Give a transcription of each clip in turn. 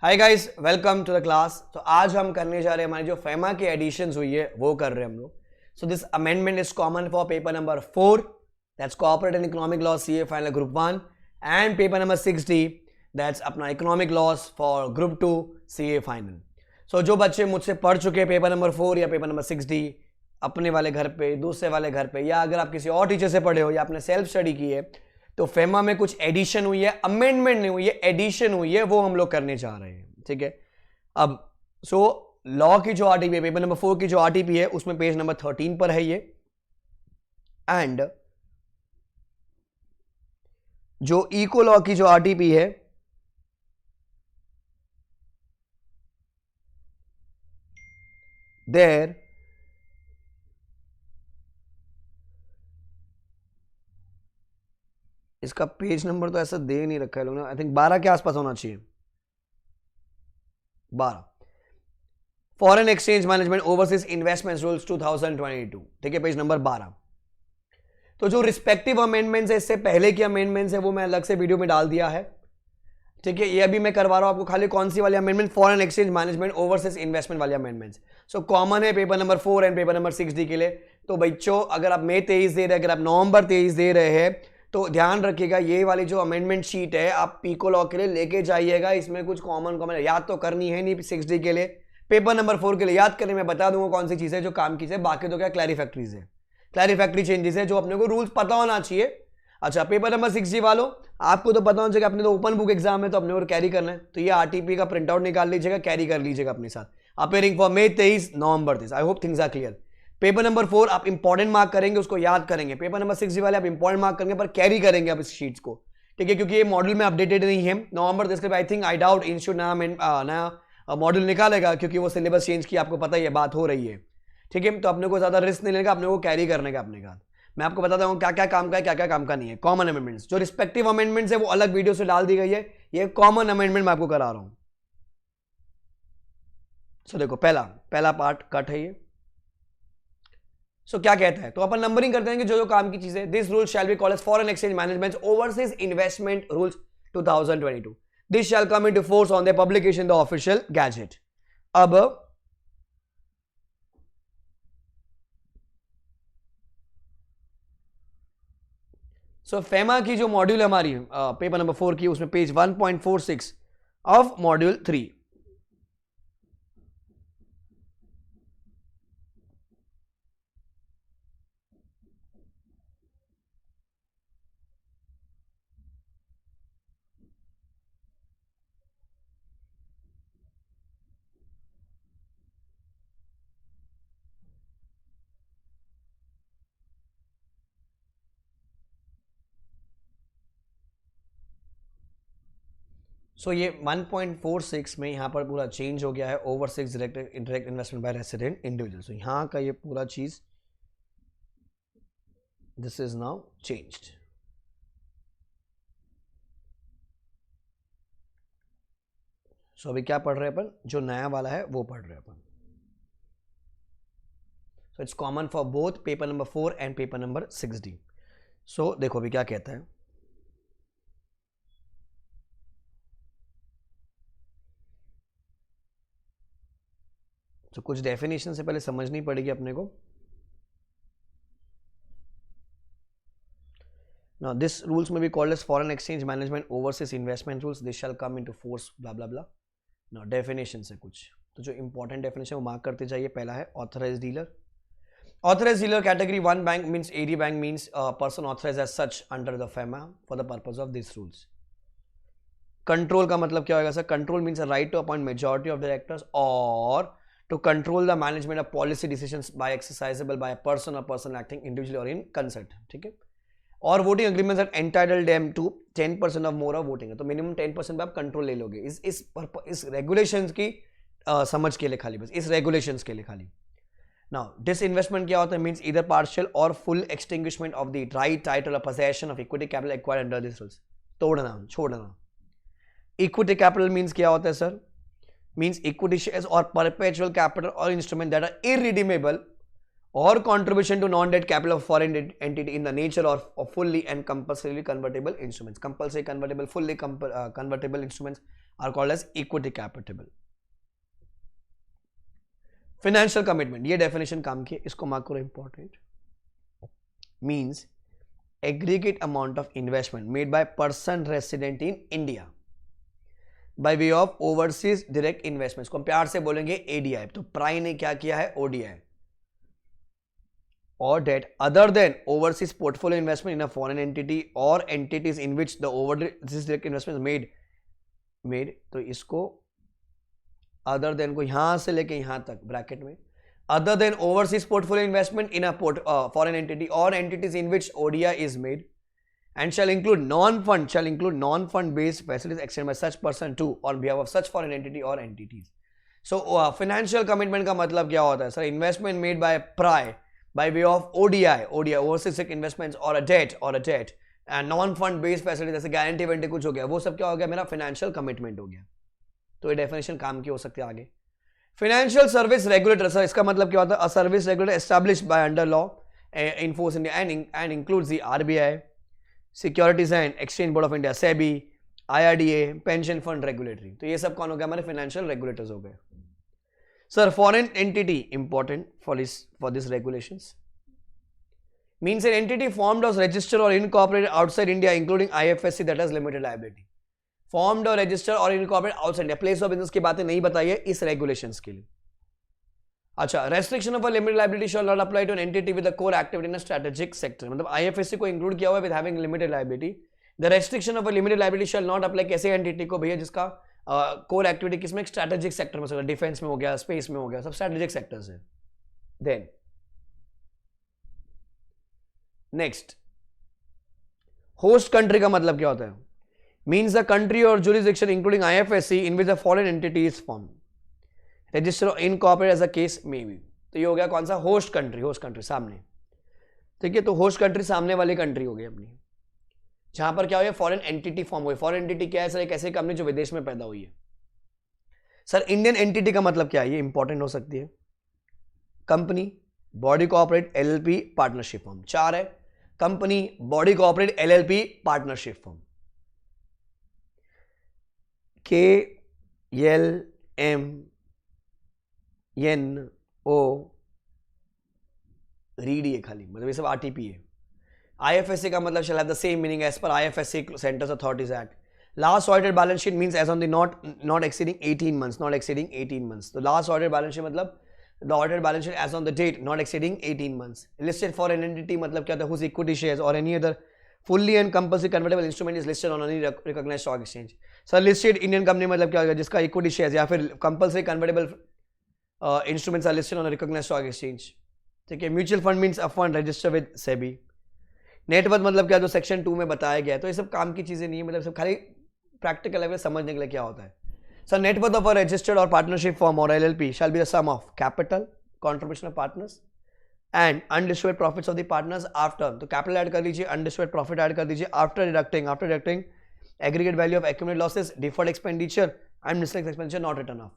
Hi guys, welcome to the class. तो आज हम करने जा रहे हैं हमारी जो फेमा की एडिशंस हुई है वो कर रहे हैं हम लोग। So this amendment is common for paper number 4, that's corporate and economic law CA final group 1, and paper number 60, that's अपना economic laws for group 2 CA final. So जो बच्चे मुझसे पढ़ चुके हैं पेपर नंबर 4 या पेपर नंबर 60 अपने वाले घर पे, दूसरे वाले घर पे, या अगर आप किसी और टीचर से पढ़े हो या आपने सेल्फ स्टडी की है, तो फेमा में कुछ एडिशन हुई है, अमेंडमेंट नहीं हुई है, एडिशन हुई है, वो हम लोग करने जा रहे हैं। ठीक है, अब लॉ की जो आरटीपी है, पेपर नंबर 4 की जो आरटीपी है, उसमें पेज नंबर 13 पर है ये। एंड जो इको लॉ की जो आरटीपी है देयर इसका पेज नंबर तो ऐसा दे नहीं रखा है लोगों ने, आई थिंक 12 के आसपास होना चाहिए, 12। Foreign exchange management overseas investment rules 2022, ठीक है, पेज नंबर 12। तो जो रिस्पेक्टिव अमेंडमेंट्स है, इससे पहले की अमेंडमेंट्स है, वो मैं अलग से वीडियो में डाल दिया है। ठीक है, ये अभी मैं करवा रहा हूं आपको खाली कौन सी वाली amendment, foreign exchange management overseas investment वाली अमेंडमेंट्स। सो कॉमन है paper number 4 and paper number 60 के लिए। तो बच्चों, अगर आप मई 23 दे रहे हैं, अगर आप नवंबर 23 दे रहे हैं, तो ध्यान रखिएगा ये वाली जो अमेंडमेंट शीट है आप पीको लॉ के लिए लेके जाइएगा। इसमें कुछ कॉमन याद तो करनी है नहीं 60 के लिए, पेपर नंबर 4 के लिए याद करने में बता दूंगा कौन सी चीजें जो काम की है, बाकी तो क्या क्लैरिफैक्टरीज है, क्लैरिफैक्टरी चेंजेस है जो अपने को रूल्स पता होना चाहिए। अच्छा, पेपर नंबर 60 वालों, आपको तो पता होना चाहिए, अपने तो ओपन बुक एग्जाम है तो अपने को कैरी करना है, तो ये आरटीपी का प्रिंट आउट निकाल लीजिएगा, कैरी कर लीजिएगा अपने साथ। Appearing for May 23 November 23। I hope things are clear. Paper number 4 आप इंपॉर्टेंट मार्क करेंगे, उसको याद करेंगे। पेपर नंबर 60 वाले आप इंपॉर्टेंट मार्क करेंगे पर कैरी करेंगे आप इस शीट्स को, ठीक है, क्योंकि ये मॉडल में अपडेटेड नहीं है। नवंबर 10 I think, I doubt institute नया मॉडल निकालेगा, क्योंकि वो सिलेबस चेंज की आपको पता ही है, बात हो रही है। ठीक है, तो अपने को ज्यादा रिस्क नहीं लेगा, अपने को कैरी करने का अपने का। मैं आपको बताता हूँ क्या क्या काम का है, क्या क्या काम का नहीं है। कॉमन अमेंडमेंट्स, जो रिस्पेक्टिव अमेंडमेंट्स है वो अलग वीडियो से डाल दी गई है, ये कॉमन अमेंडमेंट मैं आपको करा रहा हूं। सो देखो, पहला पार्ट कट है ये। सो क्या कहता है, तो अपन नंबरिंग करते हैं कि जो जो काम की चीजें। This rule shall be called as foreign exchange management overseas investment rules 2022। This shall come into force on the publication the official gazette. अब सो फेमा की जो मॉड्यूल है हमारी पेपर नंबर 4 की, उसमें पेज 1.46 ऑफ मॉड्यूल 3। सो ये 1.46 में यहाँ पर पूरा चेंज हो गया है, overseas direct investment by resident individual. So यहाँ का ये पूरा चीज, this is now changed. So अभी क्या पढ़ रहे हैं अपन, जो नया वाला है वो पढ़ रहे हैं अपन। So it's common for both paper number 4 and paper number 60। So देखो अभी क्या कहता है। तो कुछ डेफिनेशन से पहले समझनी पड़ेगी अपने को। Now this rules may be called as foreign exchange management overseas investment rules. This shall come into force blah blah blah. Now definition से कुछ तो जो important definition वो मार्क करते जाइए। पहला है authorized dealer. Authorized dealer category 1 bank means AD bank means a person authorized as such under the FEMA for the purpose of these rules. Control का मतलब क्या होगा sir? Control means a right to appoint majority of directors or to control the management of policy decisions by exercisable by a person or person acting individually or in concert. ठीक है, और voting agreements are entitled them to 10% of more of voting है, तो minimum 10% पे आप control ले लोगे। इस रेगुलेशंस की समझ के लिए खाली, बस इस रेगुलेशंस के लिए खाली। नाउ डिसइन्वेस्टमेंट क्या होता है? मींस ईदर पार्शियल और full extinguishment of the right title और possession of equity capital acquired under this rules. तोड़ना, छोड़ना। इक्विटी कैपिटल मींस क्या होता है सर? मींस इक्विटी शेयर्स और परपेचुअल कैपिटल और instrument that are irredeemable or contribution to non-debt capital of foreign entity in the nature of fully and compulsorily convertible instruments. Compulsory convertible, fully convertible instruments are called as equity capital. Financial commitment, ये definition काम की है, इसको mark करो important. Means aggregate amount of investment made by person resident in India by way of overseas direct investments को हम प्यार से बोलेंगे ADI. तो प्राई ने क्या किया है, ODI. or debt other than overseas portfolio investment in a foreign entity or entities in which the overseas direct investment is made. तो इसको other than को यहां से लेके यहां तक ब्रैकेट में, other than overseas portfolio investment in a foreign entity or entities in which ODI is made, and shall include non-fund based facilities extended by such person to on behalf of such foreign entity or entities. So financial commitment का मतलब क्या होता है sir? investment made by PRI by way of ODI overseas investments or a debt and non-fund based facilities, जैसे guarantee warranty कुछ हो गया, वो सब क्या हो गया, मेरा फाइनेंशियल कमिटमेंट हो गया. तो ये डेफिनेशन काम की हो सकती है. आगे फाइनेंशियल सर्विस रेगुलेटर, सर इसका मतलब क्या होता है? A service regulator established by under law in force India and includes the RBI, securities and exchange board of India, SEBI, IRDA, pension fund regulatory. तो ये सब कौन हो गया? हमारे फाइनेंशियल रेगुलेटर्स हो गए. Sir foreign entity important for this regulations means an entity formed or registered or incorporated outside India including IFSC that has limited liability. Formed or registered or incorporated outside India. Place of business की बातें नहीं बताई है इस regulations के लिए. अच्छा, restriction of a limited liability shall not apply to an entity with a core activity in a strategic sector. मतलब IFSC को include किया हुआ है with having limited liability. The restriction of a limited liability shall not apply कैसे entity को भैया जिसका core activity किसमें, strategic sector में, सर डिफेंस में हो गया, स्पेस में हो गया, सब strategic sectors है. Then नेक्स्ट, होस्ट कंट्री का मतलब क्या होता है? मीन्स द कंट्री और jurisdiction including IFSC in which the foreign entity is form, register और incorporate as a case may be. तो ये हो गया कौन सा? होस्ट कंट्री सामने. ठीक है, तो होस्ट कंट्री सामने वाली कंट्री हो गई अपनी, जहां पर क्या हो गया, फॉरेन एंटिटी फॉर्म हुई. फॉरेन एंटिटी क्या है सर? एक ऐसी कंपनी जो विदेश में पैदा हुई है. सर इंडियन एंटिटी का मतलब क्या है? ये इंपॉर्टेंट हो सकती है. Company, body corporate, LLP, partnership form. चार है, company, body corporate, LLP, partnership form. KLMNO read ये खाली, मतलब ये सब आरटीपी है. आईएफएससी का मतलब shall have the same meaning as per IFSC centres authorities act. Last audited balance sheet means as on the not exceeding 18 months. तो last audited balance sheet मतलब the audited balance sheet as on the date not exceeding 18 months. Listed foreign entity मतलब क्या होता है? whose equity shares or any other fully and compulsory convertible instrument is listed on any recognized stock exchange. So listed Indian company मतलब क्या होगा? जिसका equity shares या फिर compulsory convertible instruments are listed on a recognized stock exchange. ठीक है. Mutual fund means a fund register with SEBI. Net worth मतलब क्या? जो सेक्शन 2 में बताया गया है. तो ये सब काम की चीजें नहीं है, मतलब सब खाली प्रैक्टिकल लेवल समझने के लिए क्या होता है. So net worth of a registered or partnership firm or LLP shall be the sum of capital, contribution of partners and undistributed profits of the partners after. तो capital ऐड कर दीजिए, undistributed profit add कर दीजिए, after deducting aggregate value of accumulated losses, deferred expenditure and miscellaneous expenditure not written off.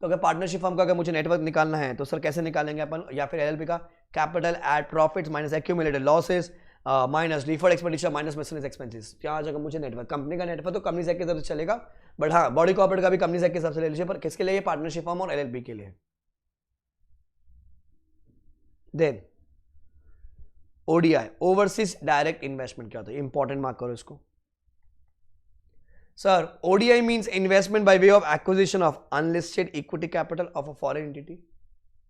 तो अगर partnership firm का अगर मुझे नेटवर्क निकालना है तो सर कैसे निकालेंगे अपन? या फिर एलएलपी का capital add profits minus accumulated losses minus deferred expenditure minus miscellaneous expenses. क्या आ जाएगा मुझे? नेटवर्क. कंपनी का नेटवर्क तो कंपनी सेक्टर के हिसाब से चलेगा, बट हाँ बॉडी कॉर्पोरेट का भी कंपनी सेक्टर के हिसाब से ले लीजिए. पर किसके लिए? पार्टनरशिप फर्म और एलएलपी के लिए. Then ODI, overseas direct investment क्या होता है? इंपॉर्टेंट मार्क करो इसको. Sir ODI means investment by way of acquisition of unlisted equity capital of a foreign entity.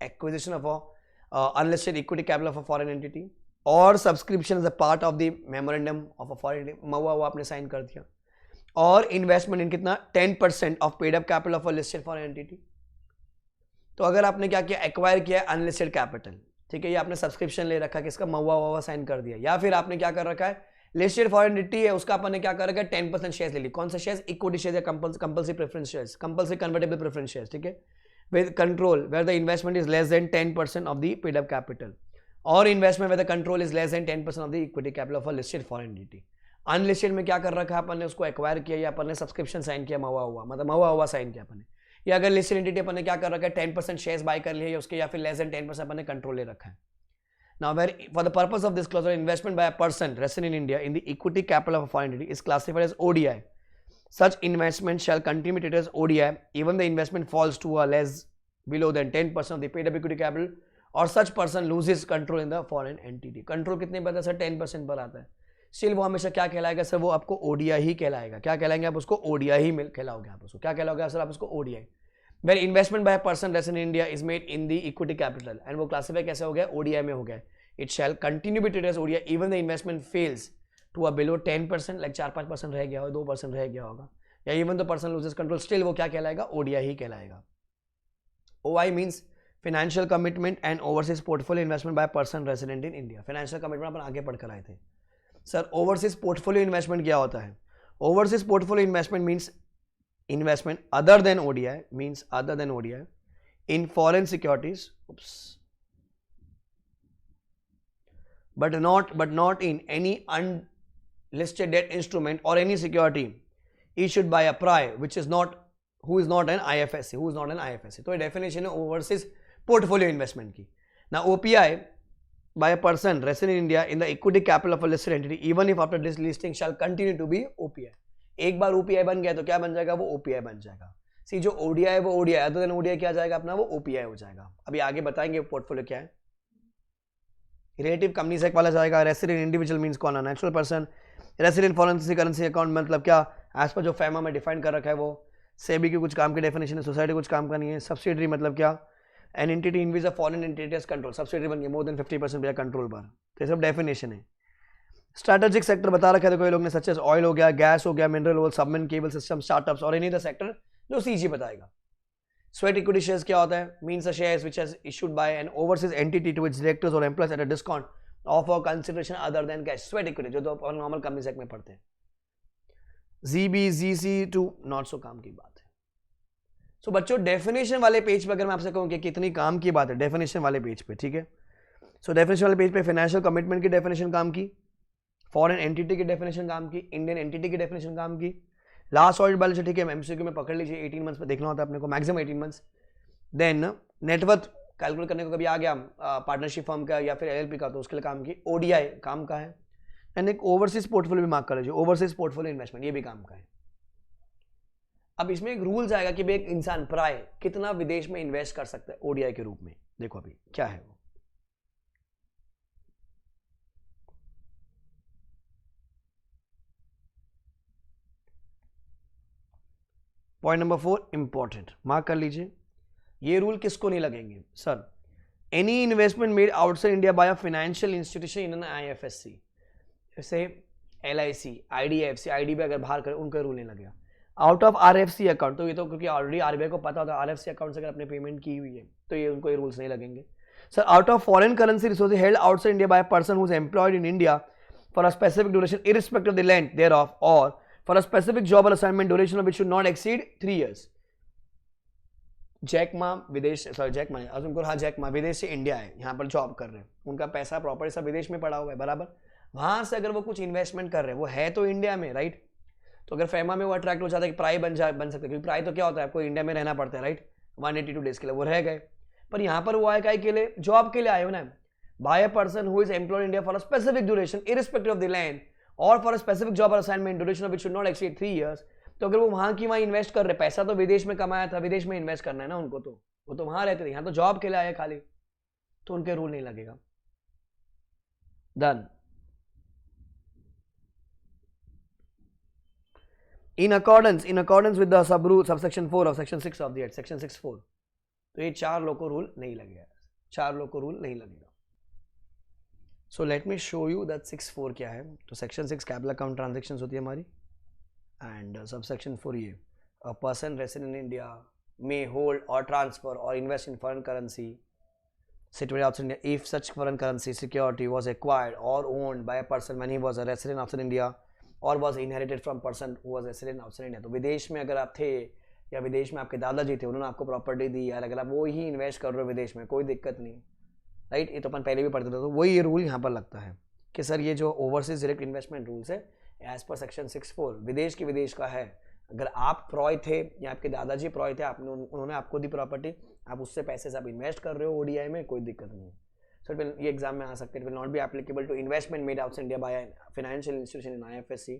Acquisition of unlisted equity capital of a foreign entity और subscription as a part of the memorandum of a foreign entity. महुआ वो आपने sign कर दिया. और investment इन कितना? 10% of paid up capital of a listed foreign entity. तो अगर आपने क्या किया? एक्वायर किया अनलिस्टेड कैपिटल. ठीक है, ये आपने सब्सक्रिप्शन ले रखा है, किसका? महुआ हुआ साइन कर दिया. या फिर आपने क्या कर रखा है? लिस्टेड फॉरेन एंटिटी है, उसका आपने क्या कर रखा है? 10% शेयर्स ले ली. कौन सा शेयर्स? इक्विटी शेयर्स या compulsory preference shares, compulsory convertible preference shares. ठीक है, with control where the investment is less than 10% of the paid up capital और investment where the control is less than 10% of the equity capital of a listed foreign entity. Unlisted में क्या कर रखा है अपन ने? उसको एक्वायर किया या अपन ने सब्सक्रिप्शन साइन किया, महुआ हुआ मतलब महुआ हुआ साइन किया अपन ने. या अगर लिस्टेड एंटिटी अपन ने क्या कर रखा है? 10% शेयर्स बाय कर लिए या उसके, या फिर लेस देन 10% अपन ने कंट्रोल ले रखा है. Now, where for the purpose of this clause, investment by a person resident in India in the equity capital of a foreign entity is classified as ODI. such investment shall continue to treated as ODI even the investment falls to a less below than 10% of the paid up equity capital or such person loses control in the foreign entity. Control कितने पर आता है sir? 10% पर आता है. Still वो हमेशा क्या कहलाएगा सर? वो आपको ओडीआई ही कहलाएगा. क्या कहलाएंगे आप उसको? ओडीआई ही कहलाओगे आप उसको. क्या कहलाओगे सर आप उसको? ODI. Where investment by person resident in India is made in the equity capital and वो क्लासीफाई कैसे हो गया? ओडीआई में हो गया. It shall continue be treated as ODI even the investment falls to a below 10%, like 4-5% रह गया होगा, 2% रह गया होगा, या even the person loses control, still वो क्या कहलाएगा? ओडीआई ही कहलाएगा. OI means financial commitment and overseas portfolio investment by person resident in India. Financial commitment अपन आगे पढ़कर आए थे. सर ओवरसीज पोर्टफोलियो इन्वेस्टमेंट क्या होता है? Overseas portfolio investment means investment other than ODI, means other than ODI in foreign securities, but not in any unlisted debt instrument or any security issued by a PRI which is not who is not an IFSC, तो ये definition है overseas portfolio investment की. Now OPI by a person resident in India in the equity capital of a listed entity even if after this listing shall continue to be OPI. एक बार OPI बन गया तो क्या बन जाएगा? वो ओपीआई बन जाएगा. सी जो ओडीआई वो ओडीआई, अदर देन ओडीआई क्या जाएगा अपना? वो ओपीआई हो जाएगा. अभी आगे बताएंगे पोर्टफोलियो क्या है. रिलेटिव कंपनी से वाला जाएगा. रेसिडेंट इंडिविजुअल मींस कौन? Natural person. Resident foreign currency account मतलब क्या? एज पर जो फैमा में डिफाइन कर रखा है वो. सेबी की कुछ काम की डेफिनेशन है, सोसाइटी कुछ काम का नहीं है. सब्सिडरी मतलब क्या? An entity in which a foreign entity control. Subsidiary बन गई मोर देन 50% कंट्रोल पर. तो ये सब डेफिनेशन है. स्ट्रैटेजिक सेक्टर बता रखा है कोई लोग ने, सच एज ऑयल हो गया, गैस हो गया, mineral oil, submarine cable system, startups और एनी अदर सेक्टर जो सीजी बताएगा. स्वेट इक्विटी शेयर्स क्या होता है? Means a shares which has issued by an overseas entity to its directors और employees at a discount of for consideration other than cash. Sweat equity जो तो normal company sector में पढ़ते हैं. GB GC too not so काम की बात है. सो बच्चों डेफिनेशन वाले पेज पे अगर मैं आपसे कहूं कि कितनी काम की बात है डेफिनेशन वाले पेज पे, ठीक है. सो डेफिनेशन वाले पेज पे फाइनेंशियल कमिटमेंट की डेफिनेशन काम की, फॉरेन एंटिटी की डेफिनेशन काम की, इंडियन एंटिटी की डेफिनेशन काम की, लास्ट ऑडिट बैलेंस शीट, ठीक है, एमसीक्यू में पकड़ लीजिए, 18 मंथ्स पे देखना होता है अपने को, maximum 18 months. Then net worth calculate करने को कभी आ गया पार्टनरशिप फर्म का या फिर एलएलपी का, तो उसके लिए काम की. ओडीआई काम का है. एंड एक ओवरसीज पोर्टफोलियो भी मार्क कर लीजिए, ओवरसीज पोर्टफोलियो इन्वेस्टमेंट, ये भी काम का है. अब इसमें एक रूल्स आएगा कि भाई एक इंसान प्राय कितना विदेश में इन्वेस्ट कर सकता है ओडीआई के रूप में. देखो अभी क्या है वो. पॉइंट नंबर 4 इंपॉर्टेंट, मार्क कर लीजिए. ये रूल किसको नहीं लगेंगे sir? Any investment made outside India by a financial institution in an IFSC, जैसे एलआईसी, आईडीएफसी, आईडीबी अगर बाहर करें उनको रूल नहीं लगेगा. आउट ऑफ आरएफसी अकाउंट, तो ये तो क्योंकि ऑलरेडी आरबीआई को पता होता है आरएफसी अकाउंट से अगर आपने पेमेंट की हुई है तो ये उनको ये रूल्स नहीं लगेंगे. Sir out of foreign currency resources held outside India by a person who is employed in India for a specific duration irrespective of the length thereof और for a specific job or assignment duration of which should not exceed 3 years. Jack Ma विदेश, sorry Jack Ma Jack Ma विदेश से India है, यहाँ पर job कर रहे हैं, उनका पैसा प्रॉपर्टी सब विदेश में पड़ा हुआ है बराबर. वहां से अगर वो कुछ इन्वेस्टमेंट कर रहे हैं, वो है तो इंडिया में, राइट. तो अगर फेमा में वो अट्रैक्ट हो जाता है कि प्राई बन सकते हैं, क्योंकि प्राई तो क्या होता है आपको इंडिया में रहना पड़ता है, राइट. 182 डेज के लिए वो रह गए, पर यहाँ पर वो आए काय के लिए? जॉब के लिए आए हो ना. By a person who is employed India for a specific duration irrespective of the land or for a specific job or assignment duration of which should not exceed 3 years. तो अगर वो वहां की वहां इन्वेस्ट कर रहे, पैसा तो विदेश में कमाया था, विदेश में इन्वेस्ट करना है ना उनको, तो वो तो वहां रहते थे, यहाँ तो जॉब के लिए आए खाली, तो उनके रूल नहीं लगेगा. Done. In accordance with the subsection 4 of section 6 of the act, section 6(4), तो ये 4 लोग को रूल नहीं लगेगा, 4 लोग को रूल नहीं लगेगा. So let me show you that 6(4) क्या है. तो सेक्शन 6 कैपिटल अकाउंट ट्रांजेक्शन होती है हमारी, एंड सबसेक्शन 4 ये अ person resident in India may hold और ट्रांसफर और invest in foreign currency situated outside India if such foreign currency security was acquired or owned by a person when he was a resident outside India or was inherited from person who was resident outside India. तो विदेश में अगर आप थे या विदेश में आपके दादाजी थे, उन्होंने आपको प्रॉपर्टी दी, यार अगर आप वो ही इन्वेस्ट कर रहे हो विदेश में, कोई दिक्कत नहीं, राइट. ये तो अपन पहले भी पढ़ते थे, तो वही ये रूल यहाँ पर लगता है कि सर ये जो ओवरसीज डायरेक्ट इन्वेस्टमेंट रूल्स है एज पर सेक्शन 6(4) विदेश की विदेश का है. अगर आप प्रॉय थे या आपके दादाजी प्रॉय थे, आपने उन्होंने आपको दी प्रॉपर्टी, आप उससे पैसे से आप इन्वेस्ट कर रहे हो ओडीआई में, कोई दिक्कत नहीं. सो ये एग्जाम में आ सकते हैं. It will not be applicable to investment made outside India by financial institution in IFSC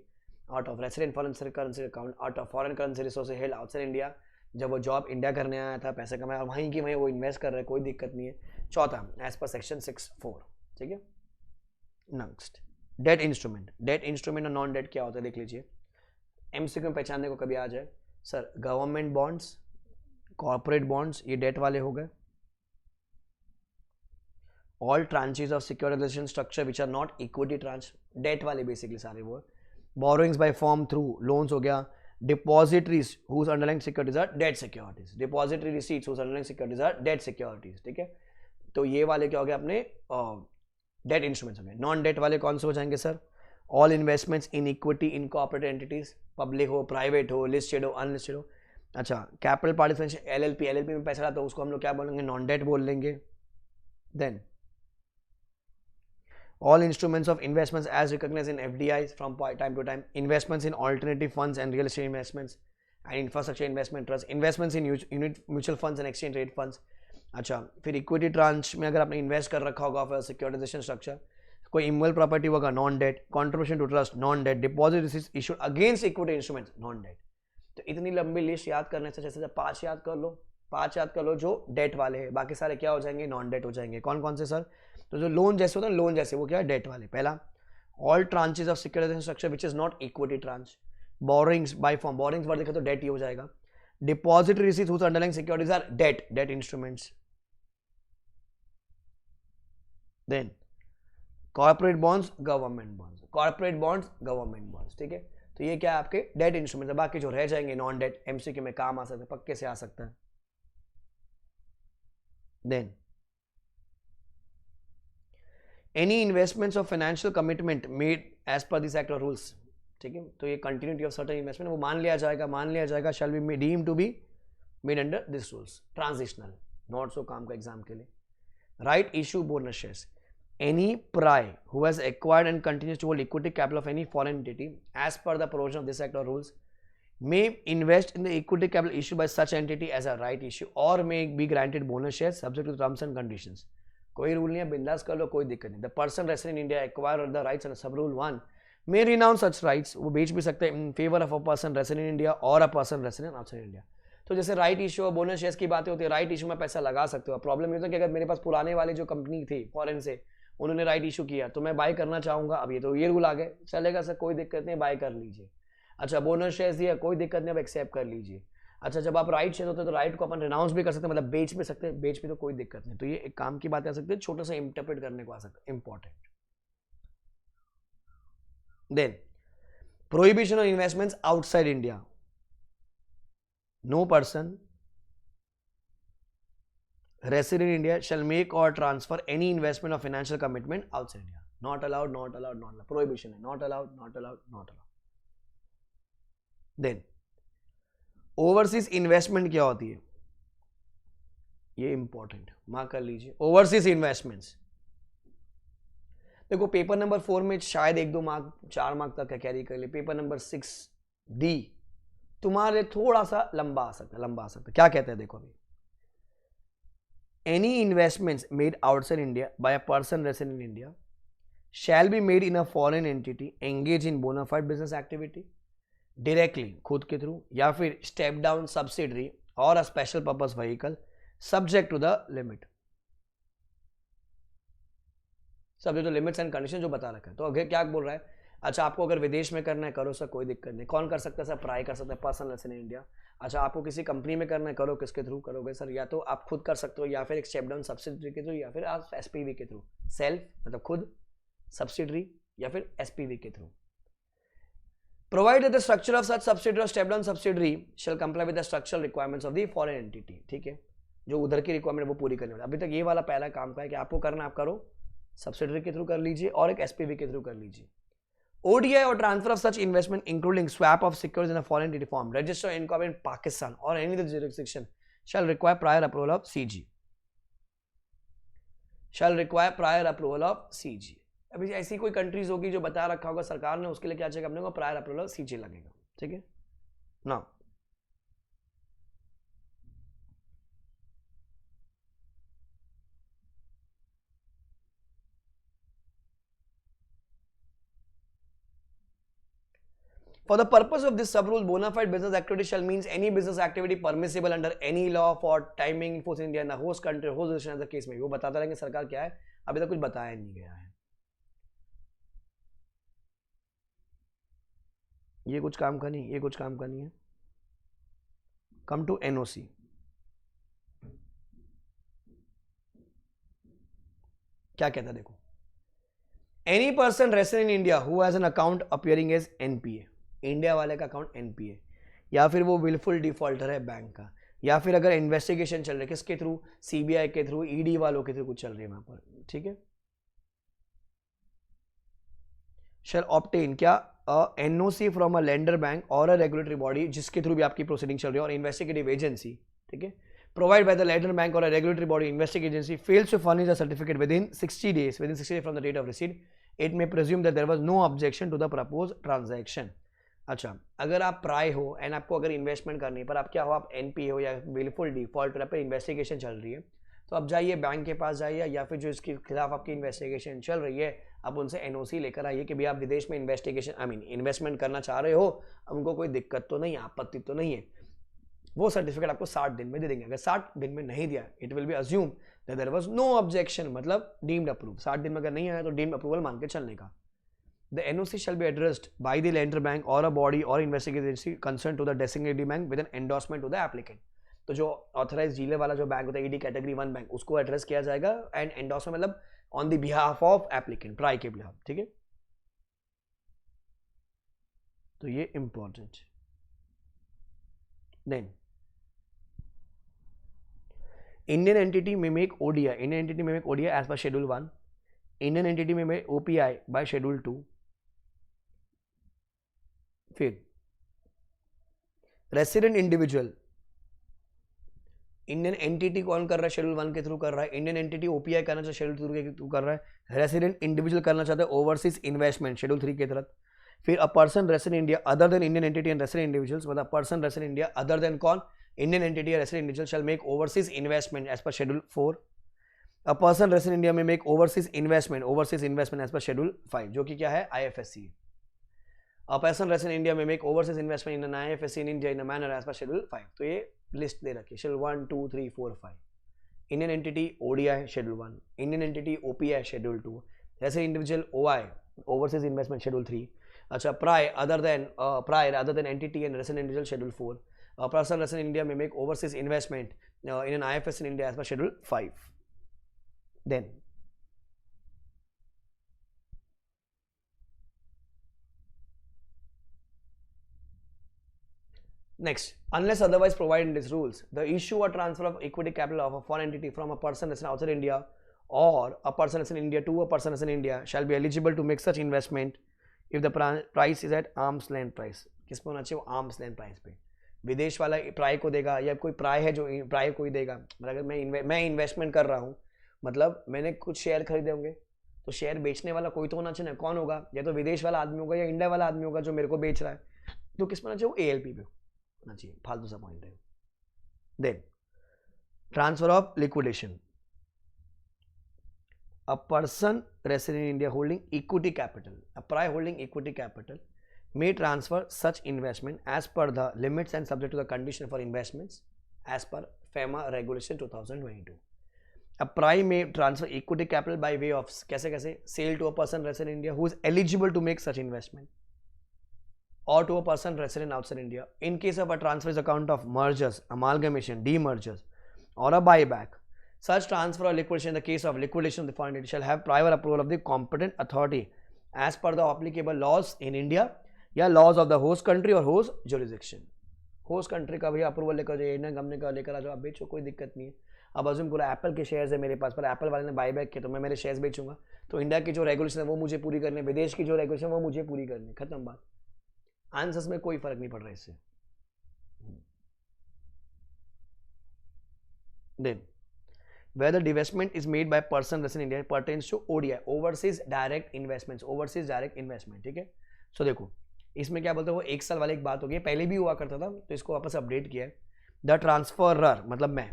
out of resident foreign currency account, out of foreign currency resources held outside India, जब वो जॉब इंडिया करने आया था, पैसे कमाया और वहीं की वहीं वो इन्वेस्ट कर रहे हैं, कोई दिक्कत नहीं है। चौथा, एज पर सेक्शन 6(4), ठीक है। Next, debt instrument. Debt instrument और नॉन डेट क्या होता है देख लीजिए, एमसीक्यू में पहचानने को कभी आ जाए। Sir government bonds, corporate bonds, ये डेट वाले हो गए। All tranches of securitization structure which are not equity tranche, debt वाले बेसिकली सारे वो। Borrowings by form through loans हो गया। Depositories whose underlying securities are debt securities, depository receipts whose underlying securities are debt securities, ठीक है। तो ये वाले क्या हो गए अपने डेट इंस्ट्रूमेंट्स हो गए। नॉन डेट वाले कौन से हो जाएंगे sir, all investments in equity in corporate entities, public हो, प्राइवेट हो, लिस्टेड हो, अनलिस्टेड हो। अच्छा, कैपिटल पार्टिसिपेशन, एलएलपी, एलएलपी में पैसा रहा तो उसको हम लोग क्या बोलेंगे, नॉन डेट बोल लेंगे। Then all instruments of investments as recognized in FDIs from time to time, investments in alternative funds and real estate investments and infrastructure investment trust, investments in unit mutual funds and exchange rate funds। अच्छा, फिर equity tranche में अगर आपने invest कर रखा होगा फिर securitization structure, कोई इमोबल प्रॉपर्टी होगा non debt, contribution to trust non debt, deposit receipts issued against equity instruments non debt. तो इतनी लंबी लिस्ट याद करने से जैसे 5 याद कर लो, 5 याद कर लो जो डेट वाले हैं, बाकी सारे क्या हो जाएंगे, नॉन डेट हो जाएंगे। कौन कौन से सर, तो जो लोन जैसे होता है लोन जैसे वो क्या है, डेट वाले। पहला, all tranches of securitization structure which is not equity tranche. Borrowings by form, borrowings word देखा तो डेट ही हो जाएगा। Depository receipts whose underlying securities are debt, debt instruments. Then corporate bonds, government bonds, corporate bonds, government bonds, ठीक है। तो ये क्या है आपके डेट इंस्ट्रूमेंट है, बाकी जो रह जाएंगे नॉन डेट, एमसीक्यू में काम आ सकते हैं, पक्के से आ सकता है। Then any investments of financial commitment made as per this act और रूल्स, ठीक है। तो ये कंटिन्यूटी ऑफ सर्टेन इन्वेस्टमेंट वो मान लिया जाएगा shall be deemed to be made under this rules, transitional, not so काम का एग्जाम के लिए। Right issue bonus shares, any pry who has acquired and continues to hold equity capital of any foreign entity as per the provision of this act or rules may invest in the equity capital issued by such entity as a right issue or may be granted bonus shares subject to terms and conditions। कोई rule नहीं है, बिंदास कर लो, कोई दिक्कत नहीं। The person resident in India acquire the rights under sub rule 1 may renounce such rights, वो बेच भी सकते हैं in favor of a person resident in India or a person resident outside India। तो जैसे राइट इशू और bonus shares की बातें होती है, राइट इशू में पैसा लगा सकते हो। प्रॉब्लम ये होता है कि अगर मेरे पास पुराने वाली जो कंपनी थी फॉरेन से, उन्होंने राइट इशू किया तो मैं बाय करना चाहूंगा, अब ये तो ये रूल आ गए, चलेगा सर कोई दिक्कत नहीं, बाय कर लीजिए। अच्छा, बोनस शेयर्स दिया, कोई दिक्कत नहीं, अब एक्सेप्ट कर लीजिए। अच्छा, जब आप राइट शेयर होते हैं तो राइट को अपन रिनाउंस भी कर सकते हैं, मतलब बेच भी सकते हैं, बेच भी तो कोई दिक्कत नहीं। तो ये एक काम की बात आ सकती है, छोटा सा इंटरप्रेट करने को आ सकता है, important. Then prohibition on investments outside India, no person resident in India shall make or transfer any investment or financial commitment outside India, not allowed, not allowed, not allowed, prohibition है, not allowed, not allowed, not allowed। then overseas investment क्या होती है, ये important mark कर लीजिए। Overseas investments देखो paper number 4 में शायद 1-2 मार्क 4 मार्क तक कैरी कर ले, पेपर नंबर 6D तुम्हारे थोड़ा सा लंबा आ सकता है, लंबा आ सकता है। क्या कहते हैं देखो अभी, any investments made outside India by a person resident in India shall be made in a foreign entity engaged in bona fide business activity directly खुद के थ्रू या फिर step down subsidiary or a special purpose vehicle subject to the limit, subject to limits and conditions जो बता रखा है। तो अगर क्या बोल रहा है, अच्छा आपको अगर विदेश में करना है करो सर, कोई दिक्कत नहीं। कौन कर सकता है सर, प्राय कर सकता है, पर्सन रेसिडेंट इन इंडिया। अच्छा आपको किसी कंपनी में करना है करो, किसके थ्रू करोगे सर, या तो आप खुद कर सकते हो या फिर एक स्टेप डाउन सब्सिडरी के थ्रू या फिर आप एसपीवी के थ्रू, सेल्फ मतलब खुद, सब्सिडरी या फिर एसपीवी के through. Provide the structure of such subsidiary और step down subsidiary shall comply with the structural requirements of the foreign entity, ठीक है। जो उधर की रिक्वायरमेंट वो पूरी करनी होगी। अभी तक ये वाला पहला काम का है कि आपको करना आप करो, सब्सिडरी के थ्रू कर लीजिए और एक एसपीवी के थ्रू कर लीजिए। ODI or transfer of such investment including swap of securities in a foreign entity form registered or incorporated in Pakistan or any other jurisdiction shall require prior approval of CG, shall require prior approval of CG। अभी ऐसी कोई countries होगी जो बता रखा होगा सरकार ने, उसके लिए क्या चाहिए अपने को, प्रायर अप्रूवल ऑफ CG लगेगा, ठीक है ना। For the purpose of this sub rule, bona fide business activity shall means any business activity permissible under any law for timing enforced in India in the host country, host jurisdiction as the case में. वो बताता रहेंगे सरकार क्या है, अभी तक कुछ बताया नहीं गया है. ये कुछ काम का नहीं, ये कुछ काम का नहीं है. Come to NOC. क्या कहता है देखो. Any person resident in India who has an account appearing as NPA, India वाले का अकाउंट NPA, या फिर वो विलफुल डिफॉल्टर है बैंक का, या फिर अगर इन्वेस्टिगेशन चल रही है किसके थ्रू, CBI के थ्रू, ED वालों के थ्रू कुछ चल रही है वहां पर, ठीक है, shall obtain क्या NOC from a lender bank और अ रेगुलेटरी बॉडी जिसके थ्रू भी आपकी प्रोसीडिंग चल रही है, और इन्वेस्टिगेटिव एजेंसी, ठीक है, provided by the lender bank or a regulatory body investigating agency fails to furnish a certificate within 60 days from the date of receipt, it may presume that there was no objection to the proposed transaction. अच्छा, अगर आप प्राय हो and आपको अगर investment करनी है, पर आप क्या हो, आप NPA हो या विलफुल डिफॉल्ट, पर इन्वेस्टिगेशन चल रही है, तो आप जाइए बैंक के पास जाइए, या फिर जो इसके खिलाफ आपकी इन्वेस्टिगेशन चल रही है, आप उनसे NOC लेकर आइए कि भैया आप विदेश में इन्वेस्टिगेशन इन्वेस्टमेंट करना चाह रहे हो, उनको कोई दिक्कत तो नहीं, आपत्ति तो नहीं है. वो सर्टिफिकेट आपको 60 दिन में दे देंगे. अगर 60 दिन में नहीं दिया, it will be assumed that there was no objection, मतलब डीम्ड अप्रूव. 60 दिन में अगर नहीं आया तो डीम्ड अप्रूवल मान के चलने का. The NOC shall be addressed by the lender bank और अ बॉडी और investigative agency concerned to the designated bank with an endorsement to the applicant. तो जो ऑथराइज डीलर वाला जो बैंक होता है, ED कैटेगरी 1 बैंक, उसको एड्रेस किया जाएगा, एंड एंडोर्समेंट मतलब on the behalf of applicant, ट्राई के बिहाफ, ठीक है. तो ये important. Then Indian entity may make ODI. Indian entity may make ODI as per Schedule 1. Indian entity may make OPI by Schedule 2. फिर रेसिडेंट इंडिविजुअल, इंडियन एंटिटी कौन कर रहा है, शेड्यूल 1 के थ्रू कर रहा है. इंडियन एंटिटी OPI करना चाहता है, शेड्यूल 2 के थ्रू कर रहा है. रेसिडेंट इंडिविजुअल करना चाहता है ओवरसीज इन्वेस्टमेंट, शेड्यूल 3 के तहत. फिर a person resident India other than Indian entity and resident individuals, मतलब person resident India other than कौन, Indian entity or resident individual shall make overseas investment as per Schedule 4. A person resident in India may make overseas investment as per Schedule 5, जो कि क्या है, IFSC. A person resident in India may make overseas investment in an IFSC in India in a manner as per Schedule 5. तो ये list दे रखी है, Schedule 1, 2, 3, 4, 5. Indian entity ODI Schedule 1, Indian entity OPI Schedule 2, resident individual OI overseas investment Schedule 3. अच्छा, prior other than entity and resident individual Schedule 4. A person resident in India may make overseas investment in an IFS in India as per Schedule 5. Then next, unless otherwise provided in these rules, the issue or transfer of equity capital of a foreign entity from a person resident outside India or a person resident in India to a person resident in India shall be eligible to make such investment if the price is at arm's length price. किस पे होना चाहिए, वो arm's length price पे. विदेश वाला प्राय को देगा, या कोई प्राय है जो प्राय को ही देगा. मतलब अगर मैं इन्वेस्टमेंट कर रहा हूँ, मतलब मैंने कुछ शेयर खरीदे होंगे, तो शेयर बेचने वाला कोई तो होना चाहिए. कौन होगा, या तो विदेश वाला आदमी होगा या इंडिया वाला आदमी होगा जो मेरे को बेच रहा है. तो किस में होना चाहिए, वो ALP पे होना चाहिए. फालतू सा पॉइंट है. Then transfer of liquidation. A person resident in India holding equity capital, a prior holding equity capital may transfer such investment as per the limits and subject to the condition for investments as per FEMA regulation 2022. A prime may transfer equity capital by way of कैसे sale to a person resident in India who is eligible to make such investment, or to a person resident outside India in case of a transfer is account of mergers, amalgamation, demergers, or a buyback. Such transfer or liquidation in the case of liquidation of the foreign entity shall have prior approval of the competent authority as per the applicable laws in India या laws of the host country और host jurisdiction. Host country का भैया approval लेकर जाइए, Indian company का लेकर आ जाओ, आप बेचो, कोई दिक्कत नहीं है. अब अजूम पूरा एप्पल के शेयर्स है मेरे पास, पर एप्पल वाले ने बाईबैक किया तो मैं मेरे शेयर्स बेचूंगा, तो इंडिया की जो रेगुलेशन है वो मुझे पूरी करनी है, विदेश की जो रेगुलेशन है वो मुझे पूरी करनी है. खत्म बात. आंसर्स में कोई फर्क नहीं पड़ रहा है इससे. Then where the divestment is made by person resident in India pertains to ODI, overseas direct investments, overseas direct investment. ठीक है, सो देखो इसमें क्या बोलते हैं, वो 1 साल वाली एक बात हो गई, पहले भी हुआ करता था, तो इसको वापस अपडेट किया है. द ट्रांसफरर मतलब मैं,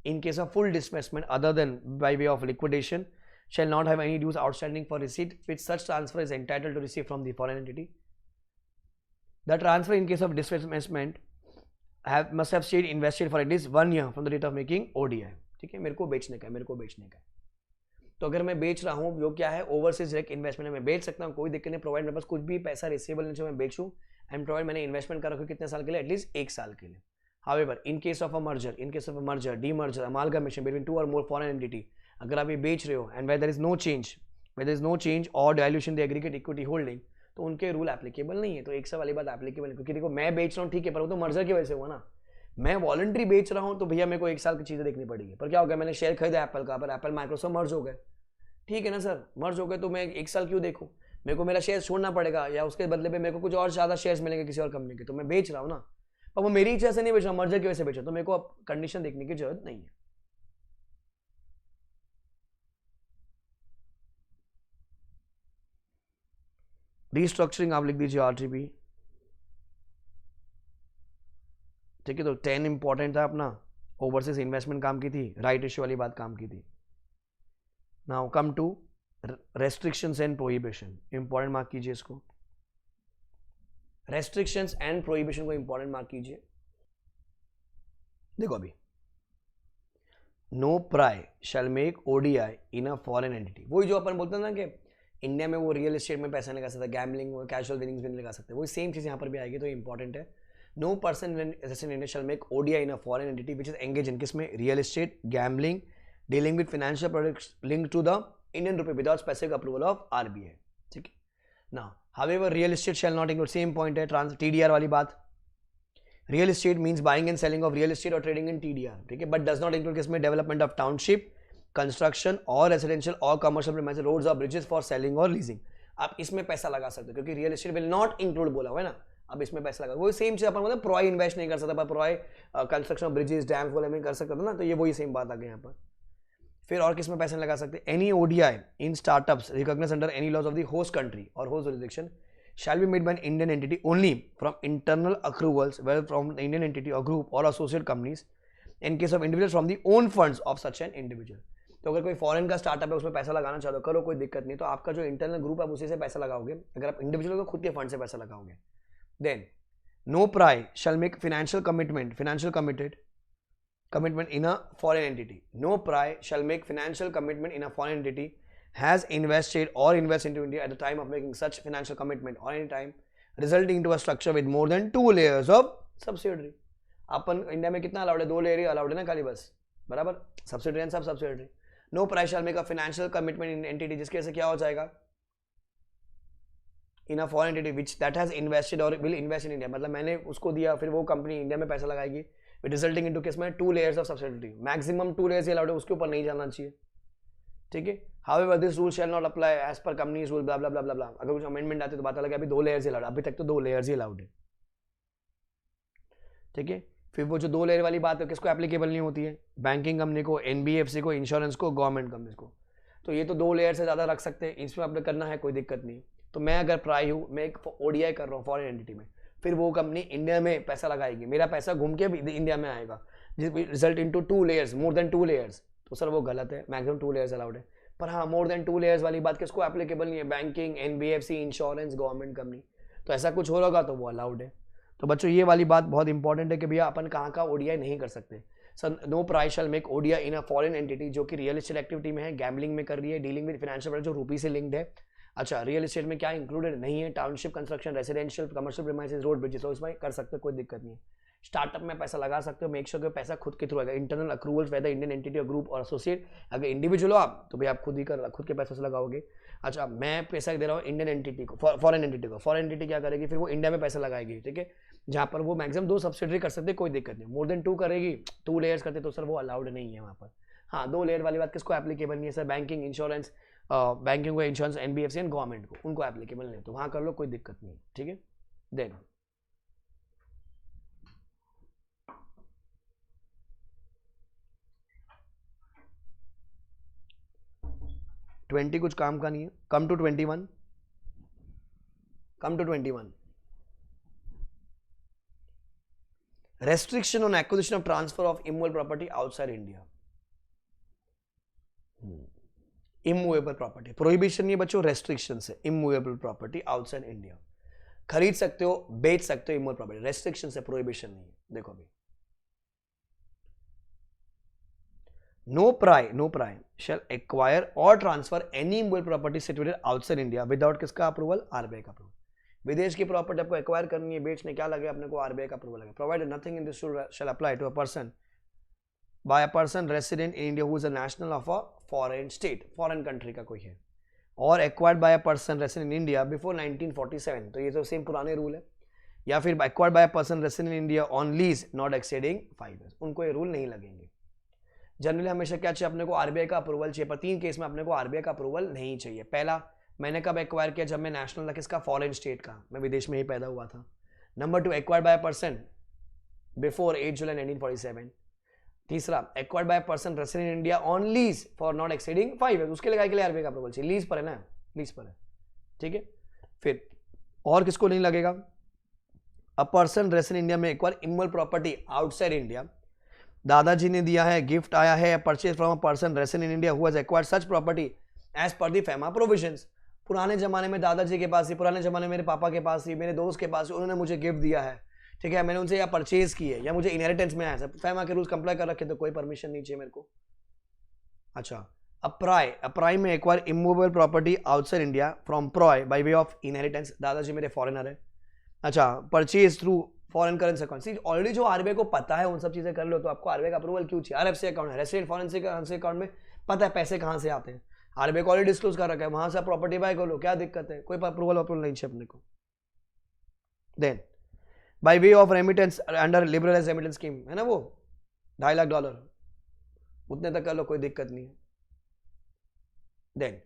इन case of full disinvestment other than by way of liquidation shall not have any dues outstanding for receipt which such transfer is entitled to receive from the foreign entity. The transfer in case of disinvestment must have stayed invested for at least 1 year from the date of making ODI. ठीक है, मेरे को बेचने का है. तो अगर मैं बेच रहा हूँ, जो क्या है ओवरसीज डायरेक्ट इन्वेस्टमेंट है, मैं बेच सकता हूँ, कोई दिक्कत नहीं. प्रोवाइड मेरे पास कुछ भी पैसा रिसीवेबल नहीं, मैं बेचूँ एंड प्रोवाइड मैंने इन्वेस्टमेंट कर रखा कितने साल के लिए, एटलीस्ट 1 साल के लिए. However, in case of a merger, demerger, amalgamation between 2 or more foreign entity, अगर आप ये बेच रहे हो and where there is no change or dilution the aggregate equity holding, तो उनके रूल एप्लीकेबल नहीं है. तो 1 साल वाली बात एप्लीकेबल है, क्योंकि देखो मैं बेच रहा हूँ ठीक है, पर वो तो मर्जर की वजह से हुआ ना. मैं वॉलंटरी बेच रहा हूँ तो भैया मेरे को 1 साल की चीज़ें देखनी पड़ेगी. पर क्या हो गया, मैंने शेयर खरीदा एप्पल का, पर एप्पल माइक्रोसॉफ्ट मर्ज हो गए. ठीक है ना सर, मर्ज हो गए तो मैं 1 साल क्यों देखूँ, मेरे को मेरा शेयर छोड़ना पड़ेगा, या उसके बदले में मेरे को कुछ और ज़्यादा शेयर्स मिलेंगे किसी और कंपनी के. तो मैं बेच रहा हूँ ना, पर वो मेरी इच्छा से नहीं बेच रहा, मर्जर की वजह से बेच रहा. तो मेरे को अब कंडीशन देखने की जरूरत नहीं है. रीस्ट्रक्चरिंग आप लिख दीजिए आरटीपी. ठीक है, तो 10 इंपॉर्टेंट था अपना. ओवरसीज इन्वेस्टमेंट काम की थी, राइट इश्यू वाली बात काम की थी. Now come to restrictions and prohibition. Important mark कीजिए इसको. रेस्ट्रिक्शंस एंड प्रोहिबिशन को इंपॉर्टेंट मार्क कीजिए. देखो अभी, no PRI shall make ODI in a foreign entity. वही जो अपन बोलते हैं ना कि इंडिया में वो रियल एस्टेट में पैसा नहीं लगा सकता, गैम्बलिंग और कैजुअल विनिंग्स भी नहीं लगा सकते, वही सेम चीज़ यहाँ पर भी आएगी. तो इंपॉर्टेंट है. No person in India shall make ODI in a foreign entity which is engage in किसमें, real estate, gambling, dealing with financial products linked to the Indian rupee without specific approval of RBI. ठीक है ना. However real estate shall not include, same point है, TDR वाली बात. Real estate means buying and selling of real estate और trading in TDR. ठीक है, but does not include किसमें, डेवलपमेंट ऑफ टाउनशिप, कंस्ट्रक्शन और रेसिडेंशियल और कमर्शियल प्रीमाइसेस, रोड्स और ब्रिजेस फॉर सेलिंग और लीजिंग. आप इसमें पैसा लगा सकते हो, क्योंकि real estate will not include बोला हुआ है ना. अब इसमें पैसा लगा, वो सेम चीज अपन मतलब प्रोआई इन्वेस्ट नहीं कर सकता, पर प्रोआई कंस्ट्रक्शन ऑफ ब्रिजेस डैम्स वाले में कर सकता था ना. तो ये वही सेम बात आ गई यहाँ पर. फिर और किसमें पैसा लगा सकते, any ODI in startups recognised under any laws of the host country और host jurisdiction shall be made by an Indian entity only from internal accruals, whether from the Indian entity or group or associate companies, in case of individuals from the own funds of such an individual. तो अगर कोई foreign का startup है उसमें पैसा लगाना चाहते हो, करो, कोई दिक्कत नहीं. तो आपका जो इंटरनल ग्रुप है उसी से पैसा लगाओगे. अगर आप इंडिविजुअल को खुद के फंड से पैसा लगाओगे. Then no PRI shall make financial commitment in a foreign entity. No pry shall make financial commitment in a foreign entity has invested or invest into India at the time of making such financial commitment or any time resulting into a structure with more than 2 layers of subsidiary. Upon India में कितना allowed है, 2 layer ही allowed है ना खाली बस, बराबर. Subsidiary and sub subsidiary. No price shall make a financial commitment in entity, जिसके से क्या हो जाएगा, in a foreign entity which that has invested or will invest in India. मतलब मैंने उसको दिया, फिर वो कंपनी इंडिया में पैसा लगाएगी, रिजल्टिंग इनटू केस में 2 layers of subsidiary. Maximum 2 layers ही अलाउड है, उसके ऊपर नहीं जाना चाहिए. ठीक है. However this rule shall not apply as per companies rule, blah blah blah blah. अगर कुछ अमेंडमेंट आते तो बात अलग है, अभी 2 लेयर्स ही अलाउड, अभी तक तो 2 लेयर्स ही अलाउड है. ठीक है. फिर वो जो 2 लेयर वाली बात है किसको एप्लीकेबल नहीं होती है, बैंकिंग कंपनी को, एनबीएफसी को, इंश्योरेंस को, गवर्नमेंट कंपनी को. तो ये तो 2 लेयर से ज़्यादा रख सकते हैं, इसमें आपने करना है कोई दिक्कत नहीं. तो मैं अगर प्राय हूँ, मैं एक ओडीआई कर रहा हूँ फॉरेन एंटिटी में, फिर वो कंपनी इंडिया में पैसा लगाएगी, मेरा पैसा घूम के इंडिया में आएगा, result into 2 layers, more than 2 layers. तो सर वो गलत है, मैक्सिमम 2 लेयर्स अलाउड है. पर हाँ, मोर देन 2 लेयर्स वाली बात किसको एप्लीकेबल नहीं है, banking, NBFC, insurance, government company. तो ऐसा कुछ हो रहा तो वो अलाउड है. तो बच्चों ये वाली बात बहुत इंपॉर्टेंट है कि भैया अपन कहाँ का ओडीआई नहीं कर सकते. Sir no price shall make ODI in a foreign entity जो कि रियल एस्टेट एक्टिविटी में है, गैम्बलिंग में कर रही है, डीलिंग विद फाइनेंशियल जो रूपी से लिंक्ड है. अच्छा, रियल एस्टेट में क्या इंक्लूडेड नहीं है, township, construction, residential, commercial premises, road, bridges, तो इसमें कर सकते हो, कोई दिक्कत नहीं है. स्टार्टअप में पैसा लगा सकते हो, मेक श्योर कि पैसा खुद के थ्रू आएगा. Internal accruals whether Indian entity और ग्रुप और एसोसिएट. अगर इंडिविजुअल हो आप तो भाई आप खुद के पैसे से लगाओगे. अच्छा, मैं पैसा दे रहा हूँ इंडियन एंटिटी को, फॉरेन एंटिटी को, फॉरेन एंटिटी क्या करेगी, फिर वो इंडिया में पैसा लगाएगी. ठीक है, जहाँ पर वो मैक्सिमम 2 सब्सिडरी कर सकते, कोई दिक्कत नहीं. मोर देन 2 करेगी, 2 लेयर्स करते तो सर वो अलाउड नहीं है वहाँ पर. हाँ, 2 लेयर वाली बात किसको एप्लीकेबल नहीं है सर, बैंकिंग, इंश्योरेंस, बैंकिंग को, इंश्योरेंस, एनबीएफसी एंड गवर्नमेंट को, उनको एप्लीकेबल नहीं, तो वहाँ कर लो, कोई दिक्कत नहीं. ठीक है. देन 20 कुछ काम का नहीं है. Come to 21. Restriction on acquisition of transfer of immovable property outside India. Immovable property prohibition नहीं है बच्चों, रेस्ट्रिक्शन है. Immovable property outside India. खरीद सकते हो, बेच सकते हो इमोबल प्रॉपर्टी, रेस्ट्रिक्शन से, प्रोहिबिशन नहीं है। देखो अभी, नो प्राय shall acquire or transfer any immovable property situated outside India without किसका अप्रूवल, आरबीआई का अप्रूवल। विदेश की प्रॉपर्टी आपको एक्वायर करनी है, बेचने, क्या लगे अपने को, आरबीआई का अप्रूवल लगे। Provided nothing in this shall apply to a person by a person resident in India who is a national of a foreign state, foreign country का कोई है, और acquired by a person resident in India before 1947, तो ये तो same पुराने rule है। या फिर acquired by a person resident in India on lease not exceeding 5 years, उनको ये रूल नहीं लगेंगे। जनरली हमेशा क्या चाहिए अपने को, आरबीआई का अप्रूवल चाहिए, पर 3 केस में अपने को आरबीआई का अप्रूवल नहीं चाहिए। पहला, मैंने कब एक्वायर किया, जब मैं नेशनल था किसका, फॉरेन स्टेट का, मैं विदेश में ही पैदा हुआ था। Number 2, acquired by a person before 8 जुलाई 1947। तीसरा, acquired by a person resident in India on lease for not exceeding 5 years, उसके लिए आरबीआई का अप्रूवल चाहिए, लीज पर है ना, लीज पर है, ठीक है। फिर और किसको नहीं लगेगा, अ पर्सन रेसिडेंट इंडिया में acquire immovable property outside India, दादाजी ने दिया है, गिफ्ट आया है, purchase from a person resident in India who has acquired such property as per the FEMA provisions. पुराने जमाने में दादाजी के पास ही, पुराने जमाने में मेरे पापा के पास ही, मेरे दोस्त के पास ही, उन्होंने मुझे गिफ्ट दिया है, ठीक है, मैंने उनसे या परचेज की है या मुझे इनहेरिटेंस में आया है, फेमा के रूल्स कंप्लाई कर रखे तो कोई परमिशन नहीं चाहिए मेरे को। अच्छा, a PROI may acquire immovable property outside India from PROI by way of inheritance, दादाजी मेरे फॉरेनर है। अच्छा, purchase through foreign currency account, already जो आरबीआई को पता है उन सब चीजें कर लो, तो आपको आरबीआई का अप्रूवल क्यों चाहिए। आरएफसी अकाउंट है, रेसिडेंट फॉरेन करेंसी अकाउंट में पता है पैसे कहां से आते हैं, आरबीआई को ऑलरेडी डिस्क्लोज कर रखा है, वहां से प्रॉपर्टी बाय कर लो, क्या दिक्कत है, कोई अप्रूवल नहीं चाहिए अपने को। Then by way of remittance under liberalised remittance scheme है ना, वो $2.5 लाख उतने तक कर लो, कोई दिक्कत नहीं है। Then